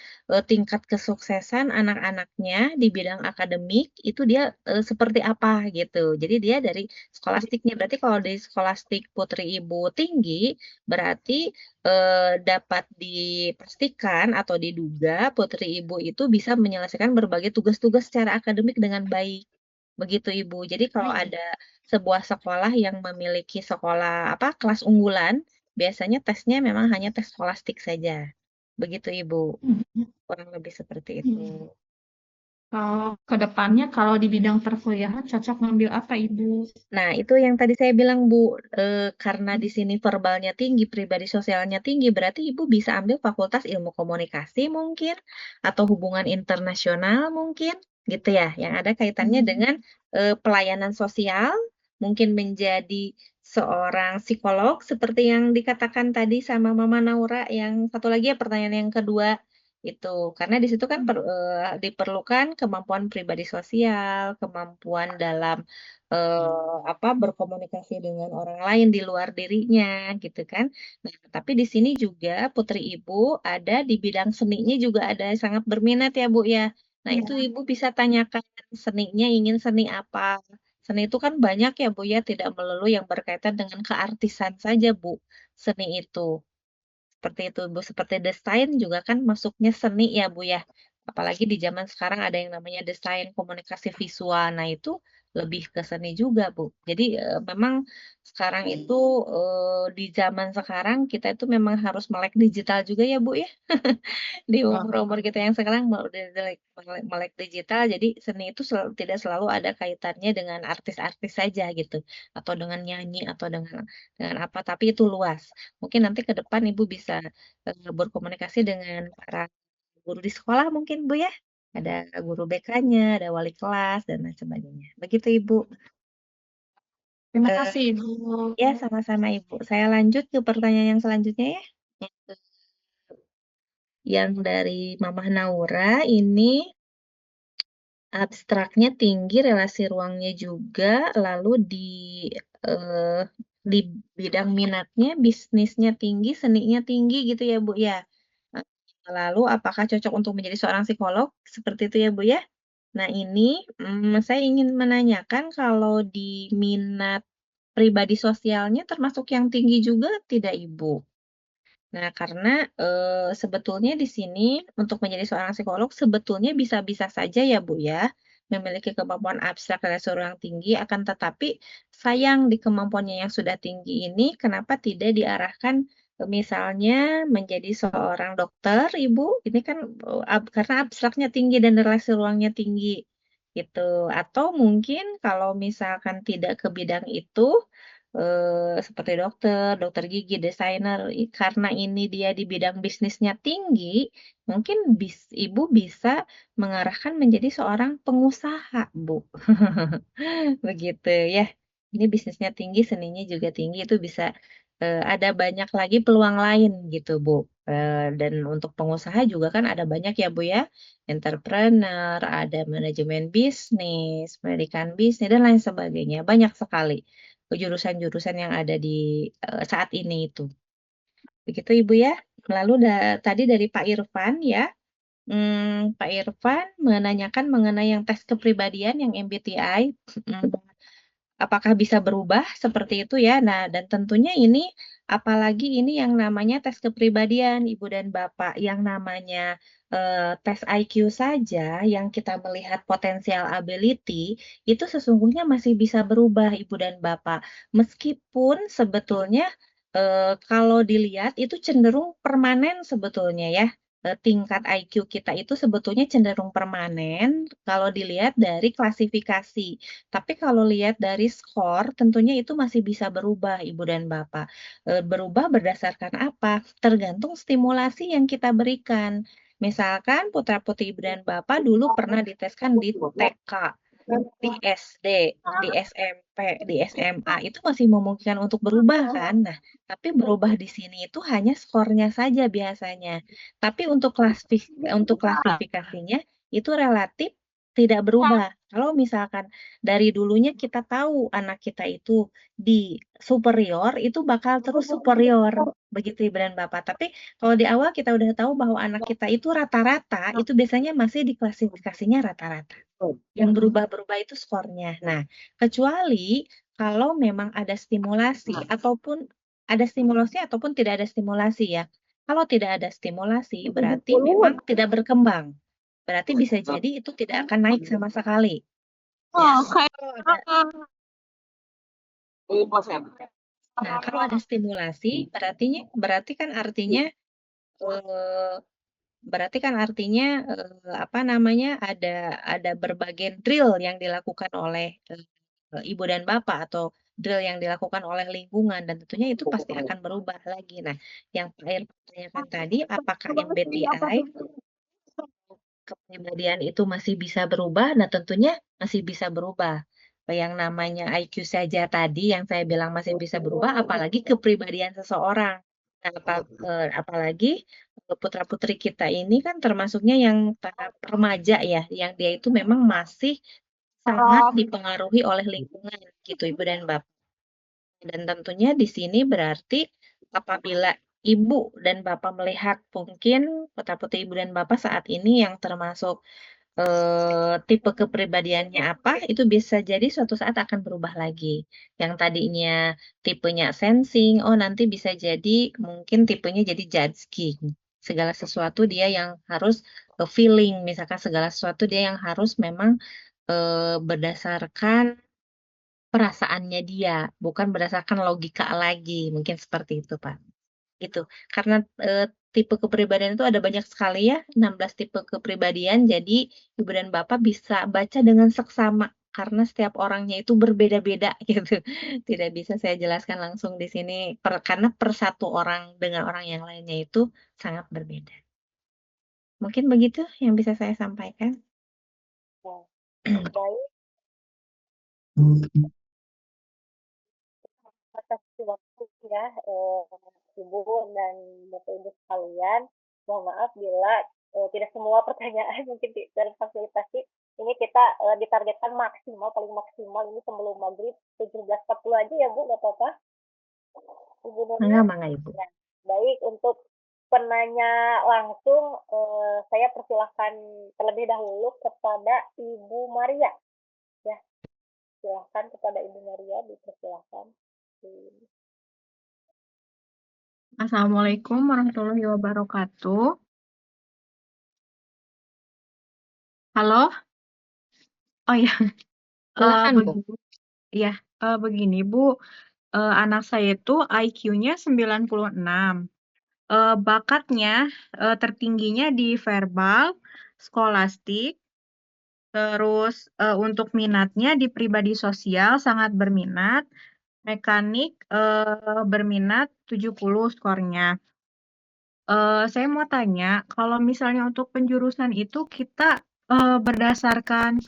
K: tingkat kesuksesan anak-anaknya di bidang akademik itu dia seperti apa gitu. Jadi dia dari skolastiknya. Berarti kalau di skolastik putri ibu tinggi, berarti dapat dipastikan atau diduga putri ibu itu bisa menyelesaikan berbagai tugas-tugas secara akademik dengan baik. Begitu Ibu. Jadi kalau ada sebuah sekolah yang memiliki sekolah kelas unggulan, biasanya tesnya memang hanya tes skolastik saja. Begitu Ibu. Kurang lebih seperti itu.
J: Kalau ke depannya kalau di bidang perkuliahan cocok ngambil apa Ibu?
K: Nah, itu yang tadi saya bilang Bu, karena di sini verbalnya tinggi, pribadi sosialnya tinggi, berarti Ibu bisa ambil Fakultas Ilmu Komunikasi mungkin, atau Hubungan Internasional mungkin, gitu ya, yang ada kaitannya dengan pelayanan sosial, mungkin menjadi seorang psikolog seperti yang dikatakan tadi sama Mama Naura, yang satu lagi ya pertanyaan yang kedua itu. Karena di situ kan diperlukan kemampuan pribadi sosial, kemampuan dalam berkomunikasi dengan orang lain di luar dirinya gitu kan. Nah, tapi di sini juga putri ibu ada di bidang seninya juga ada sangat berminat ya Bu ya. Nah, itu ibu bisa tanyakan seninya ingin seni apa. Seni itu kan banyak ya Bu ya, tidak melulu yang berkaitan dengan keartisan saja Bu, seni itu. Seperti itu Bu, seperti desain juga kan masuknya seni ya Bu ya. Apalagi di zaman sekarang ada yang namanya desain komunikasi visual. Nah, itu lebih ke seni juga Bu. Jadi memang sekarang itu di zaman sekarang kita itu memang harus melek digital juga ya Bu ya. Di umur-umur kita yang sekarang melek digital, jadi seni itu tidak selalu ada kaitannya dengan artis-artis saja gitu, atau dengan nyanyi atau dengan apa, tapi itu luas. Mungkin nanti ke depan Ibu bisa berkomunikasi dengan para guru di sekolah mungkin Bu ya. Ada guru BK-nya, ada wali kelas dan lain sebagainya. Begitu Ibu.
J: Terima
K: Eh,
J: kasih Ibu.
K: Ya, sama-sama Ibu. Saya lanjut ke pertanyaan yang selanjutnya ya. Yang dari Mama Naura ini abstraknya tinggi, relasi ruangnya juga, lalu eh, di bidang minatnya, bisnisnya tinggi, seninya tinggi gitu ya Bu ya. Eh, Lalu apakah cocok untuk menjadi seorang psikolog? Seperti itu ya Bu ya. Nah ini saya ingin menanyakan kalau di minat pribadi sosialnya termasuk yang tinggi juga tidak Ibu? Nah, karena sebetulnya di sini untuk menjadi seorang psikolog sebetulnya bisa-bisa saja ya Bu ya, memiliki kemampuan abstrak relasi ruang tinggi, akan tetapi sayang di kemampuannya yang sudah tinggi ini kenapa tidak diarahkan misalnya menjadi seorang dokter Ibu, ini kan karena abstraknya tinggi dan relasi ruangnya tinggi gitu. Atau mungkin kalau misalkan tidak ke bidang itu seperti dokter, dokter gigi, desainer, karena ini dia di bidang bisnisnya tinggi, mungkin Ibu bisa mengarahkan menjadi seorang pengusaha, Bu. Begitu ya. Ini bisnisnya tinggi, seninya juga tinggi, itu bisa ada banyak lagi peluang lain gitu, Bu. Dan untuk pengusaha juga kan ada banyak ya, Bu ya. Entrepreneur, ada manajemen bisnis, pendidikan bisnis, dan lain sebagainya. Banyak sekali jurusan-jurusan yang ada di saat ini itu. Begitu Ibu ya. Lalu tadi dari Pak Irfan ya, Pak Irfan menanyakan mengenai yang tes kepribadian yang MBTI, apakah bisa berubah seperti itu ya. Nah, dan tentunya ini apalagi ini yang namanya tes kepribadian Ibu dan Bapak, yang namanya tes IQ saja yang kita melihat potensial ability itu sesungguhnya masih bisa berubah Ibu dan Bapak. Meskipun sebetulnya kalau dilihat itu cenderung permanen sebetulnya ya. Tingkat IQ kita itu sebetulnya cenderung permanen kalau dilihat dari klasifikasi. Tapi kalau lihat dari skor, tentunya itu masih bisa berubah, Ibu dan Bapak. Berubah berdasarkan apa? Tergantung stimulasi yang kita berikan. Misalkan putra-putri ibu dan bapak dulu pernah diteskan di TK, di SD, di SMP, di SMA, itu masih memungkinkan untuk berubah kan? Nah, tapi berubah di sini itu hanya skornya saja biasanya. Tapi untuk klasifikasinya itu relatif tidak berubah. Kalau misalkan dari dulunya kita tahu anak kita itu di superior, itu bakal terus superior, begitu ibu dan bapak. Tapi kalau di awal kita udah tahu bahwa anak kita itu rata-rata, itu biasanya masih di klasifikasinya rata-rata. Yang berubah-berubah itu skornya. Nah, kecuali kalau memang ada stimulasi ataupun tidak ada stimulasi ya. Kalau tidak ada stimulasi berarti memang tidak berkembang. Berarti bisa jadi itu tidak akan naik sama sekali. Ya. Nah, kalau ada stimulasi berarti kan artinya apa namanya ada berbagai drill yang dilakukan oleh ibu dan bapak atau drill yang dilakukan oleh lingkungan dan tentunya itu pasti akan berubah lagi. Nah, yang Pak Ir tanyakan tadi apakah MBTI kepribadian itu masih bisa berubah? Nah, tentunya masih bisa berubah. Yang namanya IQ saja tadi yang saya bilang masih bisa berubah, apalagi kepribadian seseorang. Nah, apalagi putra-putri kita ini kan termasuknya yang tahap remaja ya, yang dia itu memang masih sangat dipengaruhi oleh lingkungan gitu Ibu dan Bapak. Dan tentunya di sini berarti apabila Ibu dan Bapak melihat mungkin putra-putri Ibu dan Bapak saat ini yang termasuk tipe kepribadiannya apa, itu bisa jadi suatu saat akan berubah lagi. Yang tadinya tipenya sensing, nanti bisa jadi mungkin tipenya jadi judging. Segala sesuatu dia yang harus feeling, misalkan segala sesuatu dia yang harus memang berdasarkan perasaannya dia, bukan berdasarkan logika lagi, mungkin seperti itu, Pak. Gitu. Karena tipe kepribadian itu ada banyak sekali ya, 16 tipe kepribadian, jadi Ibu dan Bapak bisa baca dengan seksama, karena setiap orangnya itu berbeda-beda gitu. Tidak bisa saya jelaskan langsung di sini, karena per satu orang dengan orang yang lainnya itu sangat berbeda. Mungkin begitu yang bisa saya sampaikan.
D: Baik, atas waktu ya Ibu dan Bapak Ibu sekalian. Mohon maaf bila tidak semua pertanyaan mungkin terfasilitasi. Ini kita ditargetkan paling maksimal ini sebelum maghrib 17.40 aja ya Bu, nggak apa-apa? Ibu Nurnya.
K: Mangga Ibu.
D: Nah, baik, untuk penanya langsung saya persilahkan terlebih dahulu kepada Ibu Maria. Ya, silahkan kepada Ibu Maria, dipersilahkan.
J: Assalamualaikum warahmatullahi wabarakatuh. Halo? Oh ya,
E: Silakan, Bu.
J: begini Bu, anak saya itu IQ-nya 96. Bakatnya tertingginya di verbal, skolastik, terus untuk minatnya di pribadi sosial sangat berminat, mekanik berminat 70 skornya. Saya mau tanya, kalau misalnya untuk penjurusan itu kita berdasarkan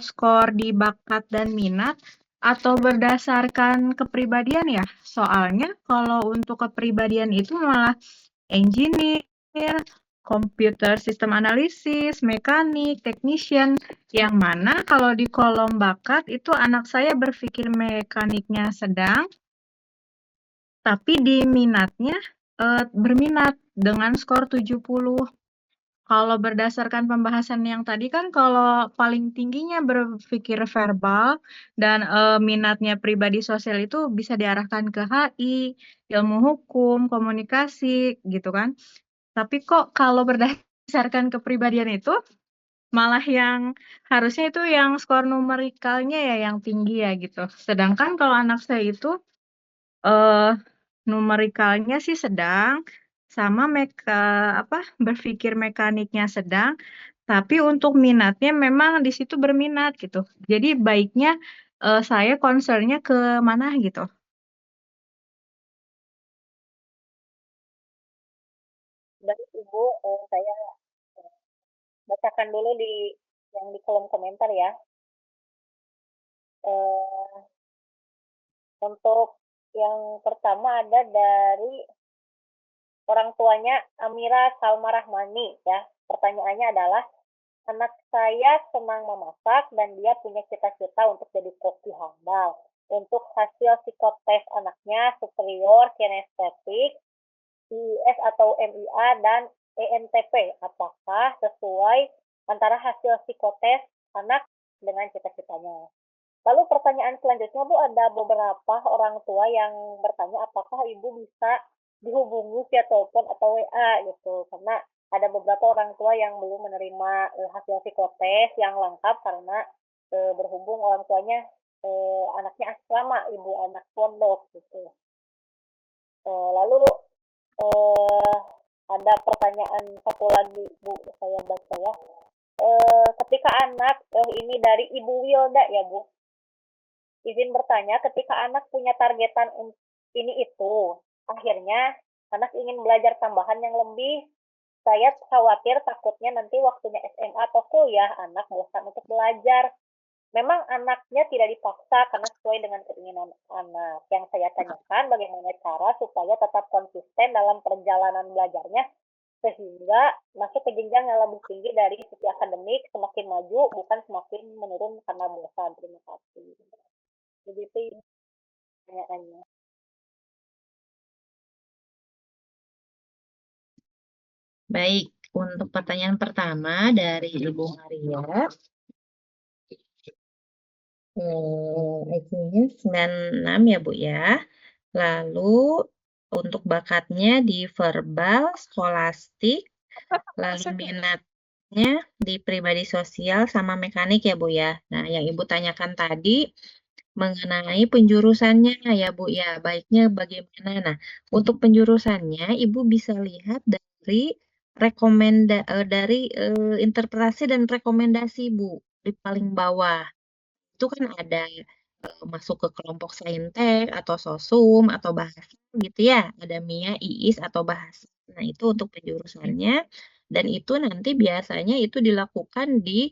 J: skor di bakat dan minat atau berdasarkan kepribadian ya? Soalnya kalau untuk kepribadian itu malah engineer, computer system analysis, mekanik, technician, yang mana kalau di kolom bakat itu anak saya berpikir mekaniknya sedang, tapi di minatnya berminat dengan skor 70. Kalau berdasarkan pembahasan yang tadi kan kalau paling tingginya berpikir verbal dan minatnya pribadi sosial itu bisa diarahkan ke HI, ilmu hukum, komunikasi gitu kan. Tapi kok kalau berdasarkan kepribadian itu malah yang harusnya itu yang skor numerikalnya ya yang tinggi ya gitu. Sedangkan kalau anak saya itu numerikalnya sih sedang, sama berpikir mekaniknya sedang, tapi untuk minatnya memang di situ berminat gitu. Jadi baiknya saya concern-nya ke mana gitu.
D: Baik, Ibu Ibu, saya bacakan dulu yang di kolom komentar ya. Untuk yang pertama ada dari orang tuanya Amira Salma Rahmani ya. Pertanyaannya adalah, anak saya senang memasak dan dia punya cita-cita untuk jadi koki handal. Untuk hasil psikotes anaknya superior kinestetik, IIS atau MIA dan ENTP. Apakah sesuai antara hasil psikotes anak dengan cita-citanya? Lalu pertanyaan selanjutnya Bu, ada beberapa orang tua yang bertanya apakah Ibu bisa dihubungi via telepon atau WA gitu, karena ada beberapa orang tua yang belum menerima hasil psikotes yang lengkap karena berhubung orang tuanya anaknya asrama, ibu anak pondok gitu. Lalu ada pertanyaan satu lagi Bu, saya baca ya. Ketika anak ini dari Ibu Wilda ya Bu. Izin bertanya, ketika anak punya targetan ini itu, akhirnya anak ingin belajar tambahan yang lebih, saya khawatir takutnya nanti waktunya SMA atau kuliah anak bosan untuk belajar. Memang anaknya tidak dipaksa karena sesuai dengan keinginan anak. Yang saya tanyakan bagaimana cara supaya tetap konsisten dalam perjalanan belajarnya sehingga masuk ke jenjang yang lebih tinggi dari sisi akademik, semakin maju bukan semakin menurun karena bosan. Terima kasih. Begitu pertanyaannya.
K: Baik, untuk pertanyaan pertama dari Ibu Maria, IQ-nya 96 ya Bu ya. Lalu untuk bakatnya di verbal, skolastik, lalu minatnya di pribadi sosial sama mekanik ya Bu ya. Nah, yang Ibu tanyakan tadi mengenai penjurusannya ya Bu ya, baiknya bagaimana? Nah, untuk penjurusannya Ibu bisa lihat dari interpretasi dan rekomendasi Bu di paling bawah. Itu kan ada masuk ke kelompok saintek atau sosum atau bahasa gitu ya, ada MIA, IIS atau bahasa. Nah, itu untuk penjurusannya dan itu nanti biasanya itu dilakukan di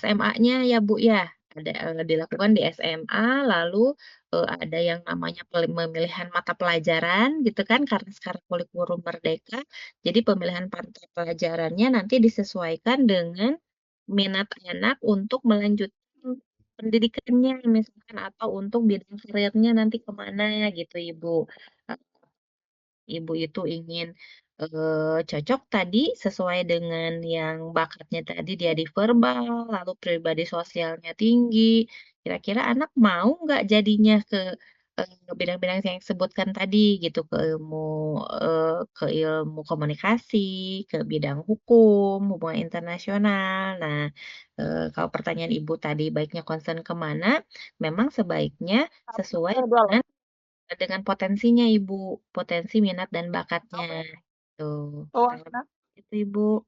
K: SMA-nya ya Bu ya. Ada dilakukan di SMA, lalu ada yang namanya pemilihan mata pelajaran gitu kan, karena sekarang kurikulum merdeka. Jadi pemilihan mata pelajarannya nanti disesuaikan dengan minat anak untuk melanjutkan pendidikannya misalkan atau untuk bidang karirnya nanti kemana gitu Ibu. Ibu itu ingin cocok tadi sesuai dengan yang bakatnya tadi dia di verbal, lalu pribadi sosialnya tinggi. Kira-kira anak mau nggak jadinya ke bidang-bidang yang disebutkan tadi gitu, ke ilmu komunikasi, ke bidang hukum, hubungan internasional. Nah, kalau pertanyaan Ibu tadi baiknya concern kemana, memang sebaiknya sesuai dengan potensinya Ibu, potensi minat dan bakatnya. Tuh. Itu Ibu.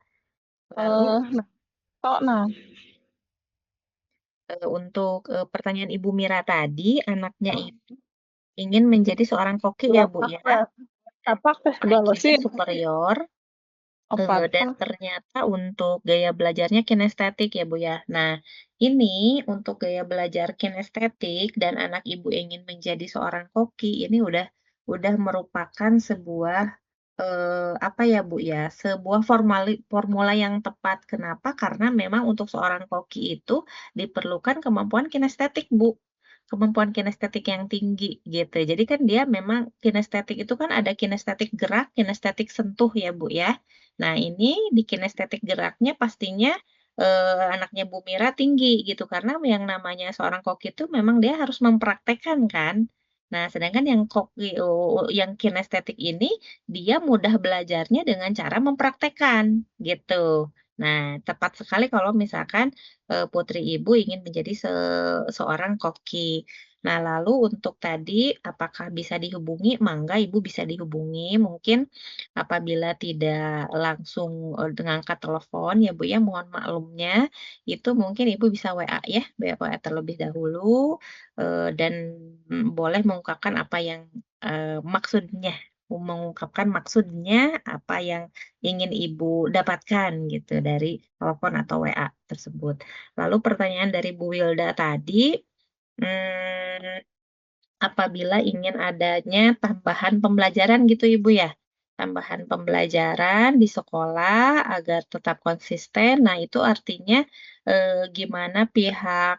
K: Lalu untuk pertanyaan Ibu Mira tadi, anaknya itu ingin menjadi seorang koki ya Bu ya. IQ-nya superior. Dan ternyata untuk gaya belajarnya kinestetik ya Bu ya. Nah, ini untuk gaya belajar kinestetik dan anak Ibu ingin menjadi seorang koki, ini udah merupakan sebuah apa ya Bu ya, sebuah formula yang tepat. Kenapa? Karena memang untuk seorang koki itu diperlukan kemampuan kinestetik Bu. Kemampuan kinestetik yang tinggi gitu. Jadi kan dia memang kinestetik itu kan ada kinestetik gerak, kinestetik sentuh ya Bu ya. Nah, ini di kinestetik geraknya pastinya anaknya Bu Mira tinggi gitu karena yang namanya seorang koki itu memang dia harus mempraktekkan kan. Nah, sedangkan yang kinestetik ini dia mudah belajarnya dengan cara mempraktekkan gitu. Nah, tepat sekali kalau misalkan putri Ibu ingin menjadi seorang koki. Nah, lalu untuk tadi apakah bisa dihubungi? Mangga Ibu bisa dihubungi. Mungkin apabila tidak langsung ngangkat telepon ya Bu ya, mohon maklumnya. Itu mungkin Ibu bisa WA ya, WA terlebih dahulu dan boleh mengungkapkan apa yang maksudnya mengungkapkan maksudnya apa yang ingin Ibu dapatkan gitu dari telepon atau WA tersebut. Lalu pertanyaan dari Bu Wilda tadi, apabila ingin adanya tambahan pembelajaran gitu Ibu ya? Tambahan pembelajaran di sekolah agar tetap konsisten. Nah, itu artinya gimana pihak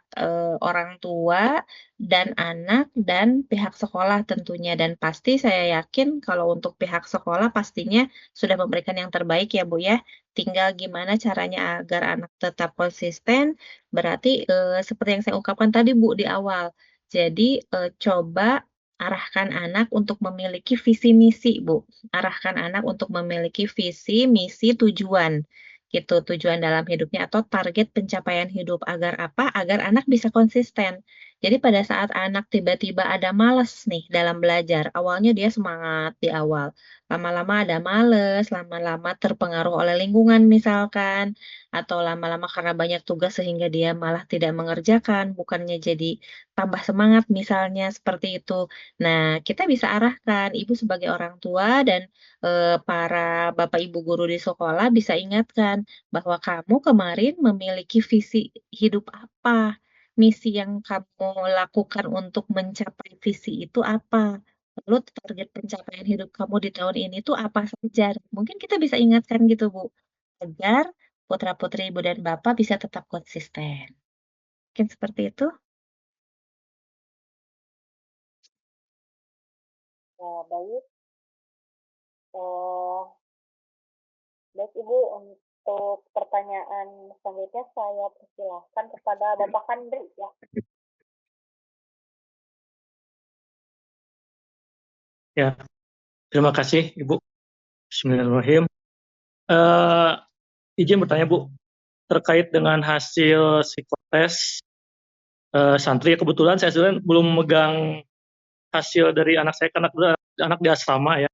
K: orang tua dan anak dan pihak sekolah tentunya. Dan pasti saya yakin kalau untuk pihak sekolah pastinya sudah memberikan yang terbaik ya Bu ya. Tinggal gimana caranya agar anak tetap konsisten. Berarti seperti yang saya ungkapkan tadi Bu di awal. Jadi, coba arahkan anak untuk memiliki visi misi, Bu. Arahkan anak untuk memiliki visi, misi, tujuan, gitu. Tujuan dalam hidupnya atau target pencapaian hidup. Agar apa? Agar anak bisa konsisten. Jadi pada saat anak tiba-tiba ada males nih dalam belajar, awalnya dia semangat di awal. Lama-lama ada males, lama-lama terpengaruh oleh lingkungan misalkan, atau lama-lama karena banyak tugas sehingga dia malah tidak mengerjakan, bukannya jadi tambah semangat misalnya seperti itu. Nah, kita bisa arahkan Ibu sebagai orang tua dan para Bapak Ibu guru di sekolah bisa ingatkan bahwa kamu kemarin memiliki visi hidup apa, misi yang kamu lakukan untuk mencapai visi itu apa. Lalu target pencapaian hidup kamu di tahun ini tuh apa saja. Mungkin kita bisa ingatkan gitu, Bu, agar putra-putri Ibu dan Bapak bisa tetap konsisten. Mungkin seperti itu.
D: Ya, baik. Baik Ibu, untuk pertanyaan selanjutnya saya persilahkan kepada Bapak Kandri ya.
L: Ya, terima kasih Ibu. Bismillahirrahmanirrahim. Izin bertanya Bu, terkait dengan hasil psikotes santri. Kebetulan saya sebenarnya belum memegang hasil dari anak saya karena anak di asrama ya.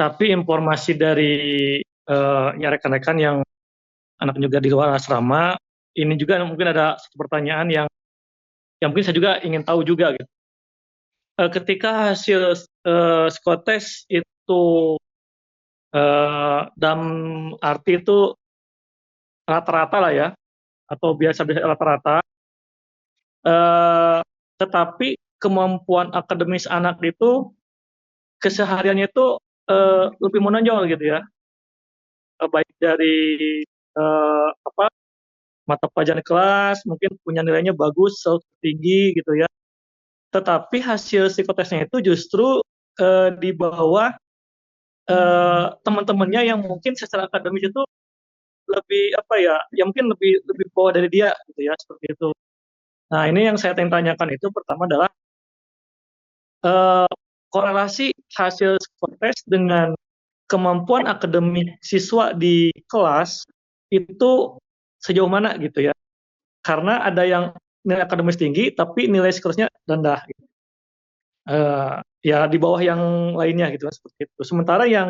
L: Tapi informasi dari ya rekan-rekan yang anak juga di luar asrama, ini juga mungkin ada satu pertanyaan yang mungkin saya juga ingin tahu juga gitu. Ketika hasil psikotes itu dalam arti itu rata-rata lah ya, atau biasa-biasa rata-rata, tetapi kemampuan akademis anak itu kesehariannya itu lebih menonjol gitu ya, baik dari mata pelajaran kelas mungkin punya nilainya bagus, selalu tinggi gitu ya. Tetapi hasil psikotesnya itu justru di bawah teman-temannya yang mungkin secara akademis itu lebih mungkin lebih bawah dari dia gitu ya, seperti itu. Nah, ini yang saya tanyakan itu pertama adalah korelasi hasil psikotes dengan kemampuan akademik siswa di kelas itu sejauh mana gitu ya. Karena ada yang nilai akademis tinggi tapi nilai psikotesnya rendah gitu. Ya di bawah yang lainnya gitu kan, seperti itu. Sementara yang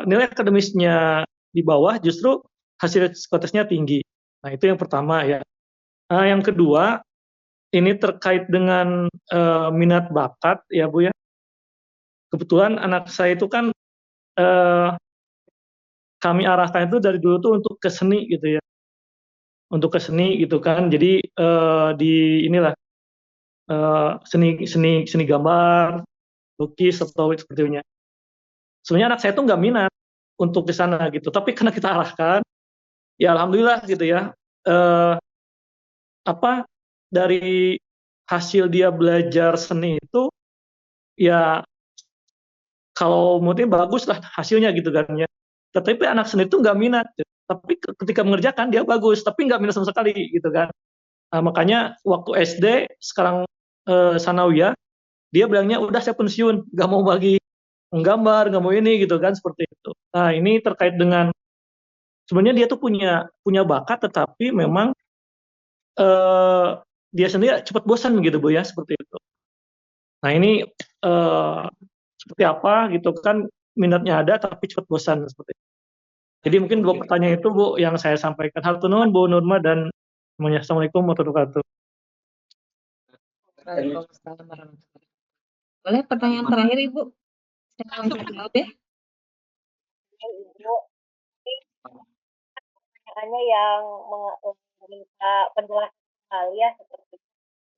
L: nilai akademisnya di bawah justru hasil psikotesnya tinggi. Nah, itu yang pertama ya. Yang kedua, ini terkait dengan minat bakat ya Bu ya. Kebetulan anak saya itu kan kami arahkan itu dari dulu tuh untuk ke seni gitu ya. Untuk ke seni gitu kan. Jadi di inilah seni gambar, lukis atau seperti itu. Sebenarnya anak saya tuh nggak minat untuk ke sana gitu. Tapi karena kita arahkan, ya alhamdulillah gitu ya. Dari hasil dia belajar seni itu ya kalau mungkin bagus lah hasilnya gitu kan ya. Tetapi anak seni itu nggak minat. Tapi ketika mengerjakan dia bagus, tapi nggak minat sama sekali gitu kan. Nah, makanya waktu SD sekarang sanawiyah dia bilangnya udah saya pensiun, nggak mau bagi menggambar, nggak mau ini gitu kan, seperti itu. Nah, ini terkait dengan sebenarnya dia tuh punya bakat, tetapi memang dia sendiri cepat bosan gitu Bu ya, seperti itu. Nah, ini seperti apa gitu kan, minatnya ada tapi cepat bosan seperti itu. Jadi mungkin dua pertanyaan itu Bu yang saya sampaikan. Hatur nuhun Bu Nurma dan semuanya. Assalamualaikum warahmatullahi wabarakatuh.
K: Waalaikumsalam warahmatullahi wabarakatuh. Boleh pertanyaan terakhir Ibu? Saya langsung jawab ya.
D: Ini Ibu, ini pertanyaannya yang meminta penjelasan kali ya seperti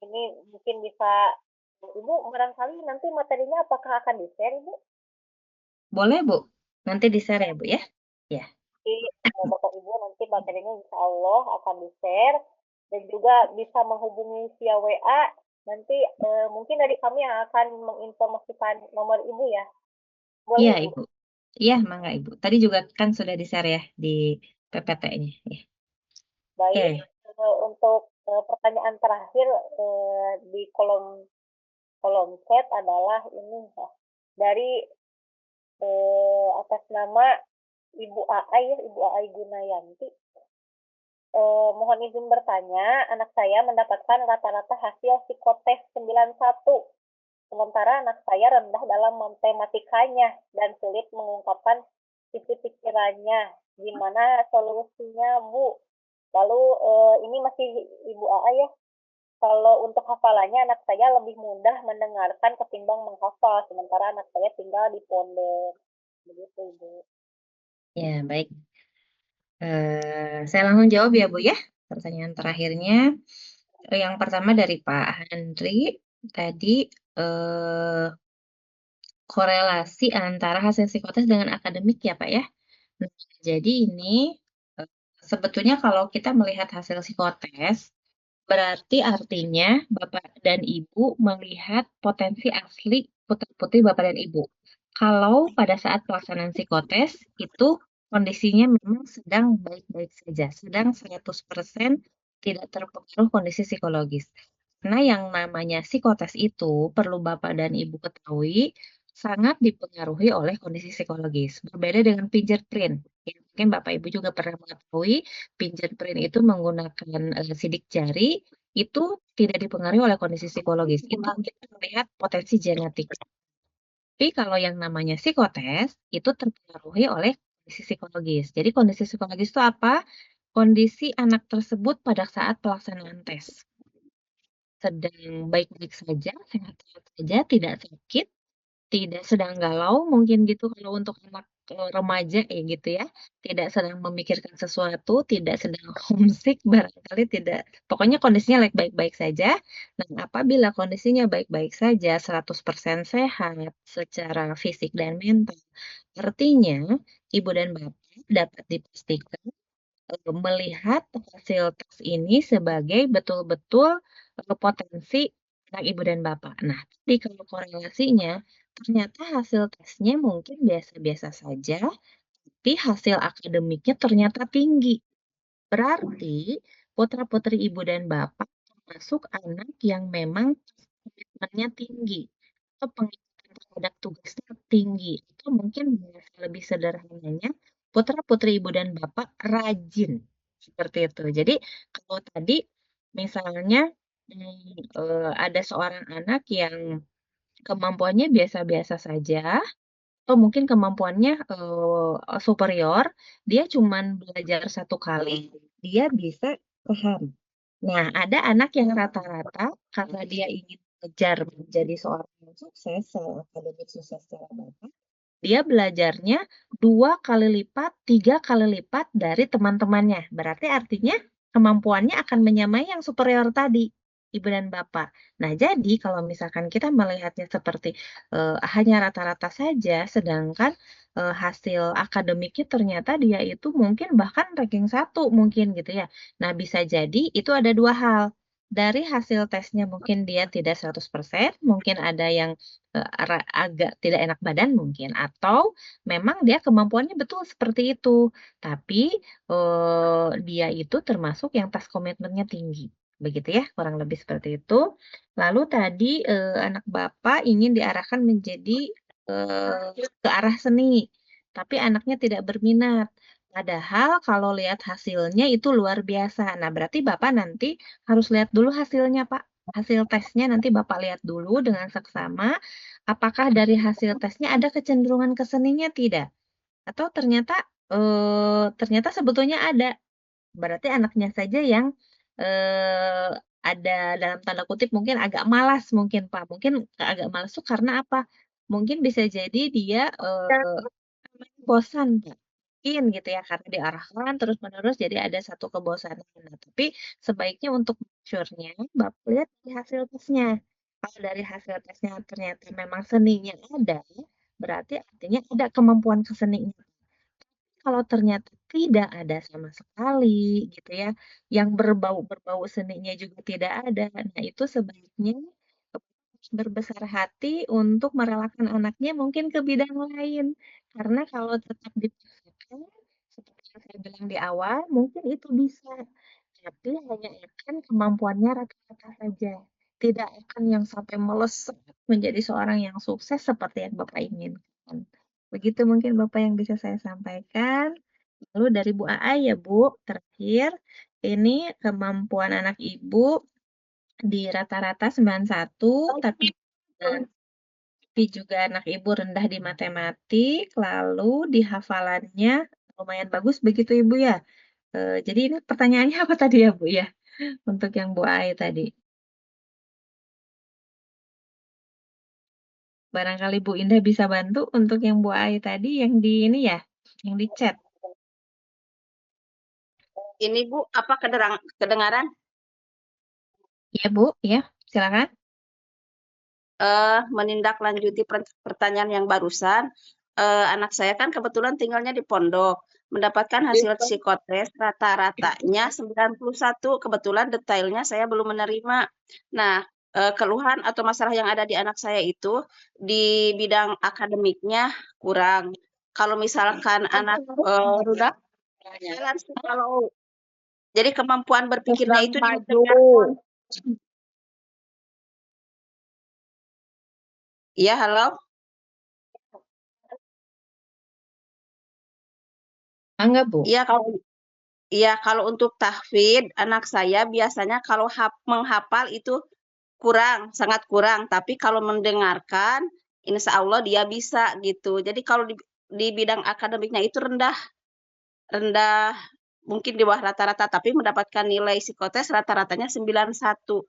D: ini mungkin bisa Ibu barangkali nanti materinya apakah akan di-share Ibu?
K: Boleh Bu, nanti di-share ya Bu ya. Ya.
D: Jadi Bapak Ibu nanti materinya insya Allah akan di-share dan juga bisa menghubungi via WA. Nanti mungkin dari kami yang akan menginformasikan nomor Ibu ya. Boleh
K: Iya
D: Ibu?
K: Ibu. Iya mangga Ibu. Tadi juga kan sudah di-share ya di PPT-nya. Ya.
D: Baik, untuk pertanyaan terakhir di kolom chat adalah ini ya, dari atas nama Ibu Aai ya, Ibu Aai Gunayanti. Mohon izin bertanya, anak saya mendapatkan rata-rata hasil psikotes 91. Sementara anak saya rendah dalam matematikanya dan sulit mengungkapkan isi pikirannya. Gimana solusinya, Bu? Lalu ini masih Ibu Aa ya. Kalau untuk hafalannya anak saya lebih mudah mendengarkan ketimbang menghafal, sementara anak saya tinggal di pondok. Begitu, Ibu.
K: Ya, baik. Saya langsung jawab ya, Bu ya. Pertanyaan terakhirnya. Yang pertama dari Pak Handri. Tadi korelasi antara hasil psikotes dengan akademik ya, Pak ya. Nah, jadi ini sebetulnya kalau kita melihat hasil psikotes, berarti artinya Bapak dan Ibu melihat potensi asli putra-putri Bapak dan Ibu. Kalau pada saat pelaksanaan psikotes itu kondisinya memang sedang baik-baik saja, sedang 100% tidak terpengaruh kondisi psikologis. Karena yang namanya psikotes itu perlu Bapak dan Ibu ketahui sangat dipengaruhi oleh kondisi psikologis. Berbeda dengan fingerprint. Ya, mungkin Bapak Ibu juga pernah mengetahui fingerprint itu menggunakan sidik jari itu tidak dipengaruhi oleh kondisi psikologis. Itu kita melihat potensi genetik. Tapi kalau yang namanya psikotes itu terpengaruhi oleh kondisi psikologis. Jadi kondisi psikologis itu apa? Kondisi anak tersebut pada saat pelaksanaan tes. Sedang baik-baik saja, sehat-sehat saja, tidak sakit, tidak sedang galau mungkin gitu kalau untuk anak remaja ya gitu ya. Tidak sedang memikirkan sesuatu, tidak sedang homesick barangkali tidak. Pokoknya kondisinya baik-baik saja. Nah, apabila kondisinya baik-baik saja, 100% sehat secara fisik dan mental, artinya ibu dan bapak dapat dipastikan melihat hasil tes ini sebagai betul-betul potensi anak ibu dan bapak. Nah, tapi kalau korelasinya ternyata hasil tesnya mungkin biasa-biasa saja, tapi hasil akademiknya ternyata tinggi. Berarti putra-putri ibu dan bapak termasuk anak yang memang komitmennya tinggi atau pengikutan terhadap tugasnya tinggi. Atau mungkin bahasa lebih sederhananya, putra-putri ibu dan bapak rajin. Seperti itu. Jadi kalau tadi misalnya ada seorang anak yang kemampuannya biasa-biasa saja, atau mungkin kemampuannya superior, dia cuman belajar 1 kali, dia bisa paham. Nah, ada anak yang rata-rata karena dia ingin mengejar menjadi seorang yang sukses, seorang akademik sukses secara bakat, dia belajarnya 2 kali lipat, 3 kali lipat dari teman-temannya. Berarti artinya kemampuannya akan menyamai yang superior tadi, ibu dan bapak. Nah, jadi kalau misalkan kita melihatnya seperti hanya rata-rata saja, sedangkan hasil akademiknya ternyata dia itu mungkin bahkan ranking 1 mungkin gitu ya. Nah, bisa jadi itu ada 2 hal. Dari hasil tesnya mungkin dia tidak 100%, mungkin ada yang agak tidak enak badan mungkin, atau memang dia kemampuannya betul seperti itu, tapi dia itu termasuk yang tes komitmennya tinggi. Begitu ya, kurang lebih seperti itu. Lalu tadi anak Bapak ingin diarahkan menjadi ke arah seni, tapi anaknya tidak berminat. Padahal kalau lihat hasilnya itu luar biasa. Nah, berarti Bapak nanti harus lihat dulu hasilnya, Pak. Hasil tesnya nanti Bapak lihat dulu dengan seksama, apakah dari hasil tesnya ada kecenderungan ke seninya tidak? Atau ternyata sebetulnya ada. Berarti anaknya saja yang ada dalam tanda kutip mungkin agak malas mungkin, Pak. Mungkin agak malas tuh karena apa? mungkin bisa jadi dia bosan mungkin gitu ya karena diarahkan terus-menerus jadi ada satu kebosanan. Nah, tapi sebaiknya untuk mature-nya Bapak lihat dari hasil tesnya. Kalau dari hasil tesnya ternyata memang seninya ada, berarti artinya ada kemampuan kesenian. Kalau ternyata tidak ada sama sekali gitu ya, yang berbau seninya juga tidak ada. Nah, itu sebaiknya harus berbesar hati untuk merelakan anaknya mungkin ke bidang lain. Karena kalau tetap dipaksakan, seperti yang saya bilang di awal, mungkin itu bisa. Tapi hanya akan kemampuannya rata-rata saja. Tidak akan yang sampai melesat menjadi seorang yang sukses seperti yang Bapak inginkan. Begitu mungkin Bapak yang bisa saya sampaikan. Lalu dari Bu Aa ya Bu, terakhir, ini kemampuan anak Ibu di rata-rata 91, tapi juga anak Ibu rendah di matematik, lalu di hafalannya lumayan bagus begitu Ibu ya. Jadi ini pertanyaannya apa tadi ya Bu ya? Untuk yang Bu Ai tadi. Barangkali Bu Indah bisa bantu untuk yang Bu Ai tadi yang di ini ya, yang di chat.
M: Ini Bu, apa kedengaran?
K: Ya Bu, ya silakan.
M: Menindaklanjuti pertanyaan yang barusan, anak saya kan kebetulan tinggalnya di pondok, mendapatkan hasil psikotes rata-ratanya 91, kebetulan detailnya saya belum menerima. Nah, keluhan atau masalah yang ada di anak saya itu di bidang akademiknya kurang. Kalau misalkan anak rudak, jalan sih kalau jadi kemampuan berpikirnya itu ditingkatkan. Iya, halo?
K: Enggak, Bu.
M: Iya, kalau untuk tahfidz anak saya biasanya kalau menghafal itu kurang, sangat kurang. Tapi kalau mendengarkan, insya Allah dia bisa gitu. Jadi kalau di bidang akademiknya itu rendah, mungkin di bawah rata-rata, tapi mendapatkan nilai psikotes rata-ratanya 91.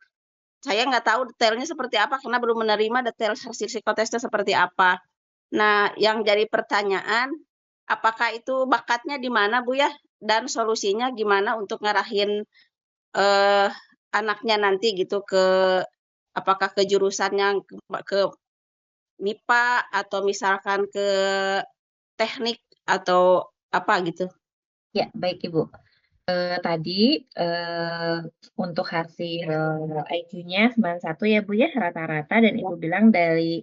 M: Saya nggak tahu detailnya seperti apa karena belum menerima detail hasil psikotesnya seperti apa. Nah, yang jadi pertanyaan, apakah itu bakatnya di mana Bu ya? Dan solusinya gimana untuk ngarahin anaknya nanti gitu apakah ke jurusan yang ke MIPA atau misalkan ke teknik atau apa gitu?
K: Ya, baik Ibu. Tadi untuk hasil IQ-nya 91 ya Bu ya rata-rata dan Ibu bilang dari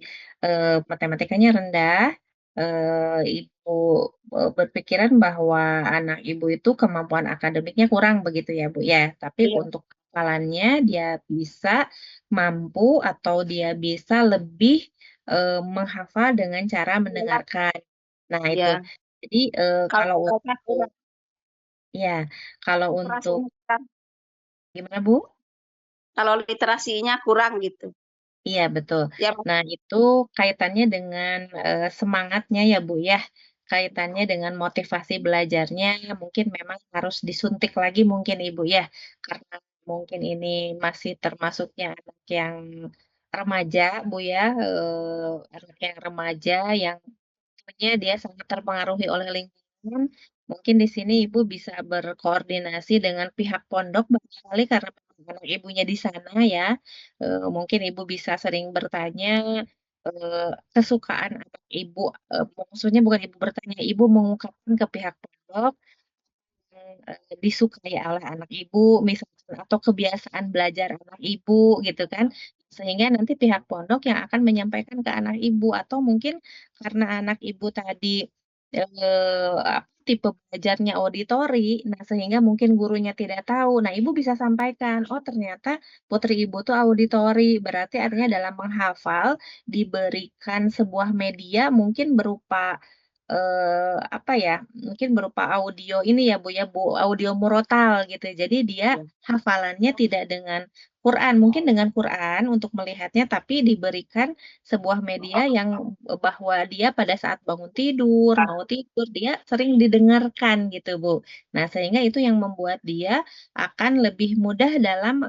K: matematikanya rendah, Ibu berpikiran bahwa anak Ibu itu kemampuan akademiknya kurang begitu ya Bu ya. Tapi untuk hafalannya dia bisa mampu atau dia bisa lebih menghafal dengan cara mendengarkan. Nah itu. Jadi kalau ya, kalau untuk gimana Bu?
M: Kalau literasinya kurang gitu.
K: Iya betul.
M: Ya,
K: Nah itu kaitannya dengan semangatnya ya Bu ya, kaitannya dengan motivasi belajarnya mungkin memang harus disuntik lagi mungkin Ibu ya, karena mungkin ini masih termasuknya anak yang remaja Bu ya, anak yang remaja yang tentunya dia sangat terpengaruhi oleh lingkungan. Mungkin di sini Ibu bisa berkoordinasi dengan pihak pondok barangkali karena anak Ibunya di sana ya. Mungkin Ibu bisa sering bertanya kesukaan anak Ibu, maksudnya bukan Ibu bertanya, Ibu mengungkapkan ke pihak pondok disukai oleh anak Ibu misalkan atau kebiasaan belajar anak Ibu gitu kan. Sehingga nanti pihak pondok yang akan menyampaikan ke anak Ibu atau mungkin karena anak Ibu tadi tipe belajarnya auditori, nah sehingga mungkin gurunya tidak tahu. Nah, Ibu bisa sampaikan, oh ternyata putri Ibu tuh auditori, berarti artinya dalam menghafal diberikan sebuah media mungkin berupa apa ya, mungkin berupa audio ini ya Bu ya, audio murotal gitu. Jadi dia hafalannya tidak dengan Quran, mungkin dengan Quran untuk melihatnya, tapi diberikan sebuah media yang bahwa dia pada saat bangun tidur, mau tidur, dia sering didengarkan gitu Bu. Nah sehingga itu yang membuat dia akan lebih mudah dalam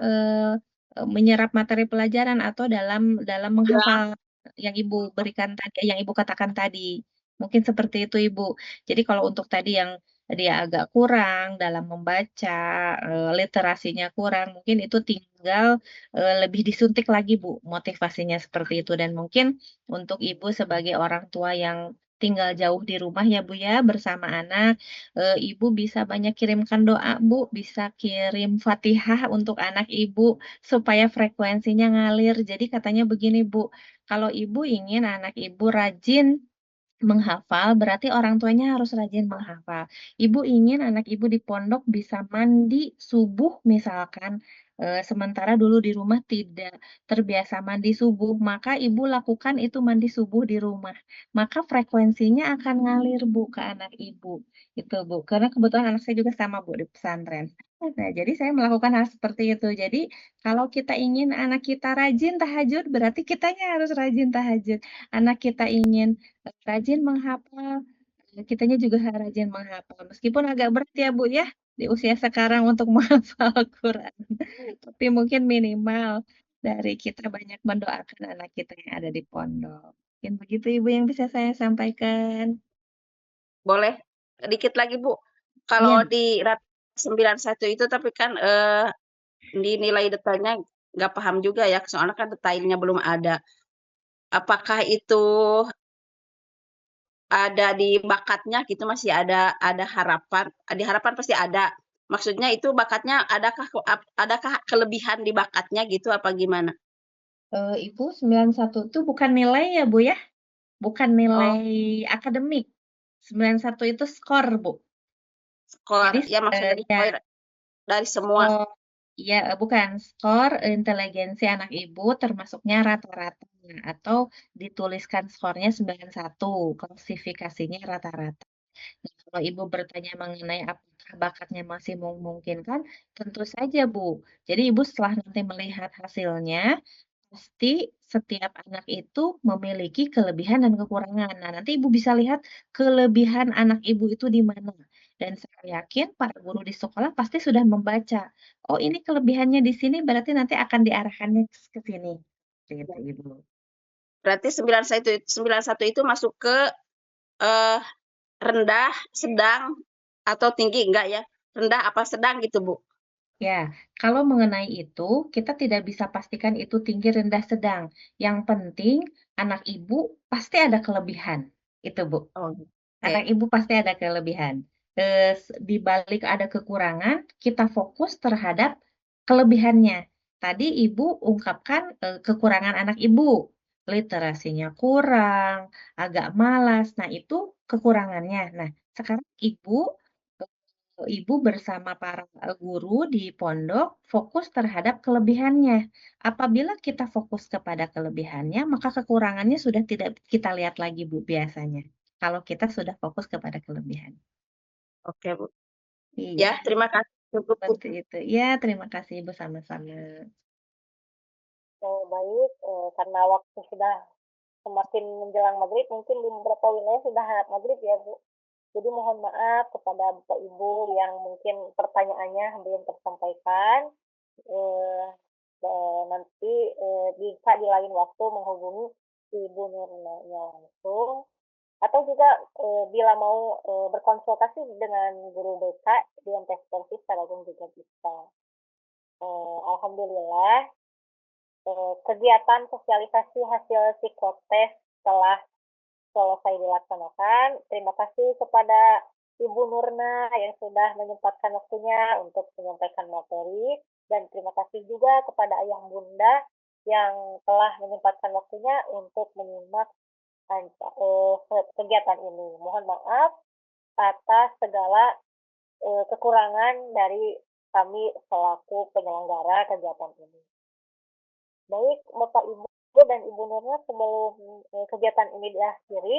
K: menyerap materi pelajaran atau dalam menghafal yang Ibu berikan tadi, yang Ibu katakan tadi. Mungkin seperti itu, Ibu. Jadi kalau untuk tadi yang dia agak kurang dalam membaca, literasinya kurang, mungkin itu tinggal, lebih disuntik lagi, Bu, motivasinya seperti itu. Dan mungkin untuk Ibu sebagai orang tua yang tinggal jauh di rumah ya, Bu, ya, bersama anak, Ibu bisa banyak kirimkan doa, Bu, bisa kirim Fatihah untuk anak Ibu supaya frekuensinya ngalir. Jadi katanya begini, Bu, kalau Ibu ingin anak Ibu rajin menghafal, berarti orang tuanya harus rajin menghafal. Ibu ingin anak Ibu di pondok bisa mandi subuh misalkan, sementara dulu di rumah tidak terbiasa mandi subuh, maka Ibu lakukan itu mandi subuh di rumah. Maka frekuensinya akan ngalir, Bu, ke anak Ibu, itu, Bu. Karena kebetulan anak saya juga sama, Bu, di pesantren. Nah, jadi saya melakukan hal seperti itu. Jadi, kalau kita ingin anak kita rajin tahajud, berarti kitanya harus rajin tahajud. Anak kita ingin rajin menghafal, kitanya juga rajin menghafal. Meskipun agak berat ya, Bu, ya, di usia sekarang untuk menghafal Quran. Tapi mungkin minimal dari kita banyak mendoakan anak kita yang ada di pondok. Mungkin begitu, Ibu, yang bisa saya sampaikan.
M: Boleh dikit lagi, Bu.
K: Iya.
M: Kalau di 91 itu tapi kan di nilai detailnya nggak paham juga ya, soalnya kan detailnya belum ada. Apakah itu ada di bakatnya gitu, masih ada harapan? Di harapan pasti ada. Maksudnya itu bakatnya adakah kelebihan di bakatnya gitu apa gimana?
K: Ibu 91 itu bukan nilai ya, Bu, ya? Bukan nilai
M: Oh,
K: akademik. 91 itu skor, Bu.
M: skor.
K: Jadi,
M: Ya maksudnya
K: ya,
M: dari semua.
K: skor, ya, bukan skor inteligensi anak Ibu termasuknya rata-ratanya atau dituliskan skornya 91, klasifikasinya rata-rata. Nah, kalau Ibu bertanya mengenai apakah bakatnya masih memungkinkan, tentu saja, Bu. Jadi Ibu setelah nanti melihat hasilnya, pasti setiap anak itu memiliki kelebihan dan kekurangan. Nah, nanti Ibu bisa lihat kelebihan anak Ibu itu di mana. Dan saya yakin para guru di sekolah pasti sudah membaca. Oh, ini kelebihannya di sini, berarti nanti akan diarahkannya ke sini. Gitu, Ibu.
M: Berarti 91 itu masuk ke eh, rendah, sedang, atau tinggi enggak ya? Rendah apa sedang gitu, Bu?
K: Ya, kalau mengenai itu, kita tidak bisa pastikan itu tinggi, rendah, sedang. Yang penting, anak ibu pasti ada kelebihan. Itu, Bu.
M: Oh,
K: Anak
M: oke.
K: ibu pasti ada kelebihan. Di balik ada kekurangan, kita fokus terhadap kelebihannya. Tadi ibu ungkapkan kekurangan anak ibu. Literasinya kurang, agak malas. Nah, itu kekurangannya. Nah, sekarang Ibu bersama para guru di pondok fokus terhadap kelebihannya. Apabila kita fokus kepada kelebihannya, maka kekurangannya sudah tidak kita lihat lagi, Bu, biasanya. Kalau kita sudah fokus kepada kelebihan.
M: Oke, Bu.
K: Iya,
M: Ya, terima kasih. Cukup, Bu.
K: seperti itu. Ya, terima kasih, Ibu, sama-sama.
D: Baik, karena waktu sudah semakin menjelang maghrib, mungkin di beberapa wilayah sudah maghrib ya, Bu. Jadi mohon maaf kepada Bapak Ibu yang mungkin pertanyaannya belum tersampaikan. Eh, Nanti bisa di lain waktu menghubungi Ibu Nurnanya langsung. Atau juga bila mau berkonsultasi dengan guru BK di MTS Persis Tarogong juga bisa. Alhamdulillah, kegiatan sosialisasi hasil psikotes telah selesai dilaksanakan. Terima kasih kepada Ibu Nurna yang sudah menyempatkan waktunya untuk menyampaikan materi, dan terima kasih juga kepada Ayah Bunda yang telah menyempatkan waktunya untuk menyimak kegiatan ini. Mohon maaf atas segala kekurangan dari kami selaku penyelenggara kegiatan ini. Baik, Bapak Ibu dan Ibu Nurna, sebelum kegiatan ini diakhiri,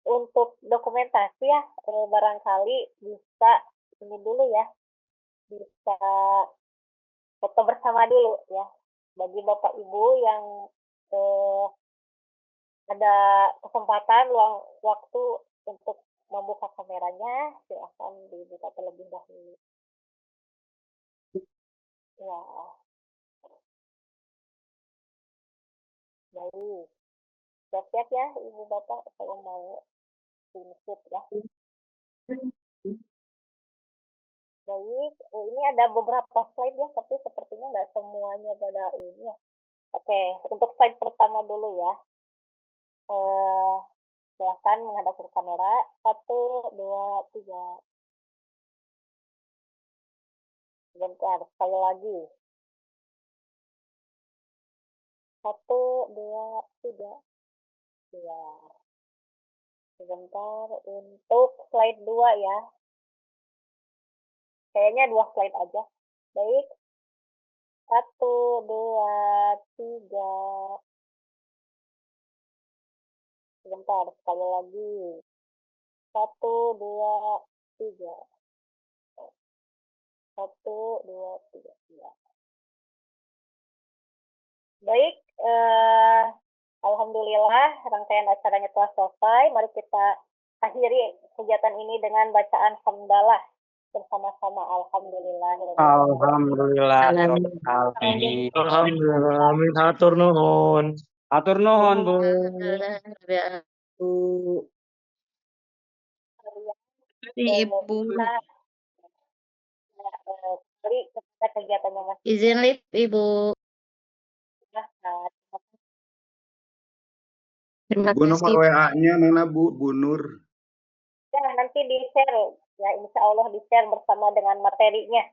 D: untuk dokumentasi ya, barangkali bisa ini dulu ya, bisa foto bersama dulu ya. Bagi Bapak Ibu yang ada kesempatan luang waktu untuk membuka kameranya, silahkan dibuka terlebih dahulu. Ya, baik. Siap-siap ya Ibu Bapak, saya mau input ya. Baik, ini ada beberapa slide ya, tapi sepertinya nggak semuanya pada ini ya. Oke, untuk slide pertama dulu ya. Silakan menghadap ke kamera. 1, 2, 3. Sebentar, sekali lagi. 1, 2, 3. Ya. Sebentar, untuk slide 2 ya. Kayaknya 2 slide aja. Baik. 1, 2, 3. Sebentar, sekali lagi. 1, 2, 3. 1, 2, 3. Ya. Baik, alhamdulillah rangkaian acaranya telah selesai. Mari kita akhiri kegiatan ini dengan bacaan hamdalah bersama-sama. Alhamdulillah.
C: Alhamdulillah.
I: Alhamdulillah.
L: Alhamdulillah, amin hatur nuhun.
C: Atur nuhun, Bu.
E: Ibu.
D: Kembali kepada kegiatannya Mas.
E: Izin live, Ibu. Terima
G: Bu, nomor
E: kasih.
G: WA-nya mana Bu Nur?
D: Ya, nanti di-share ya, insya Allah di-share bersama dengan materinya.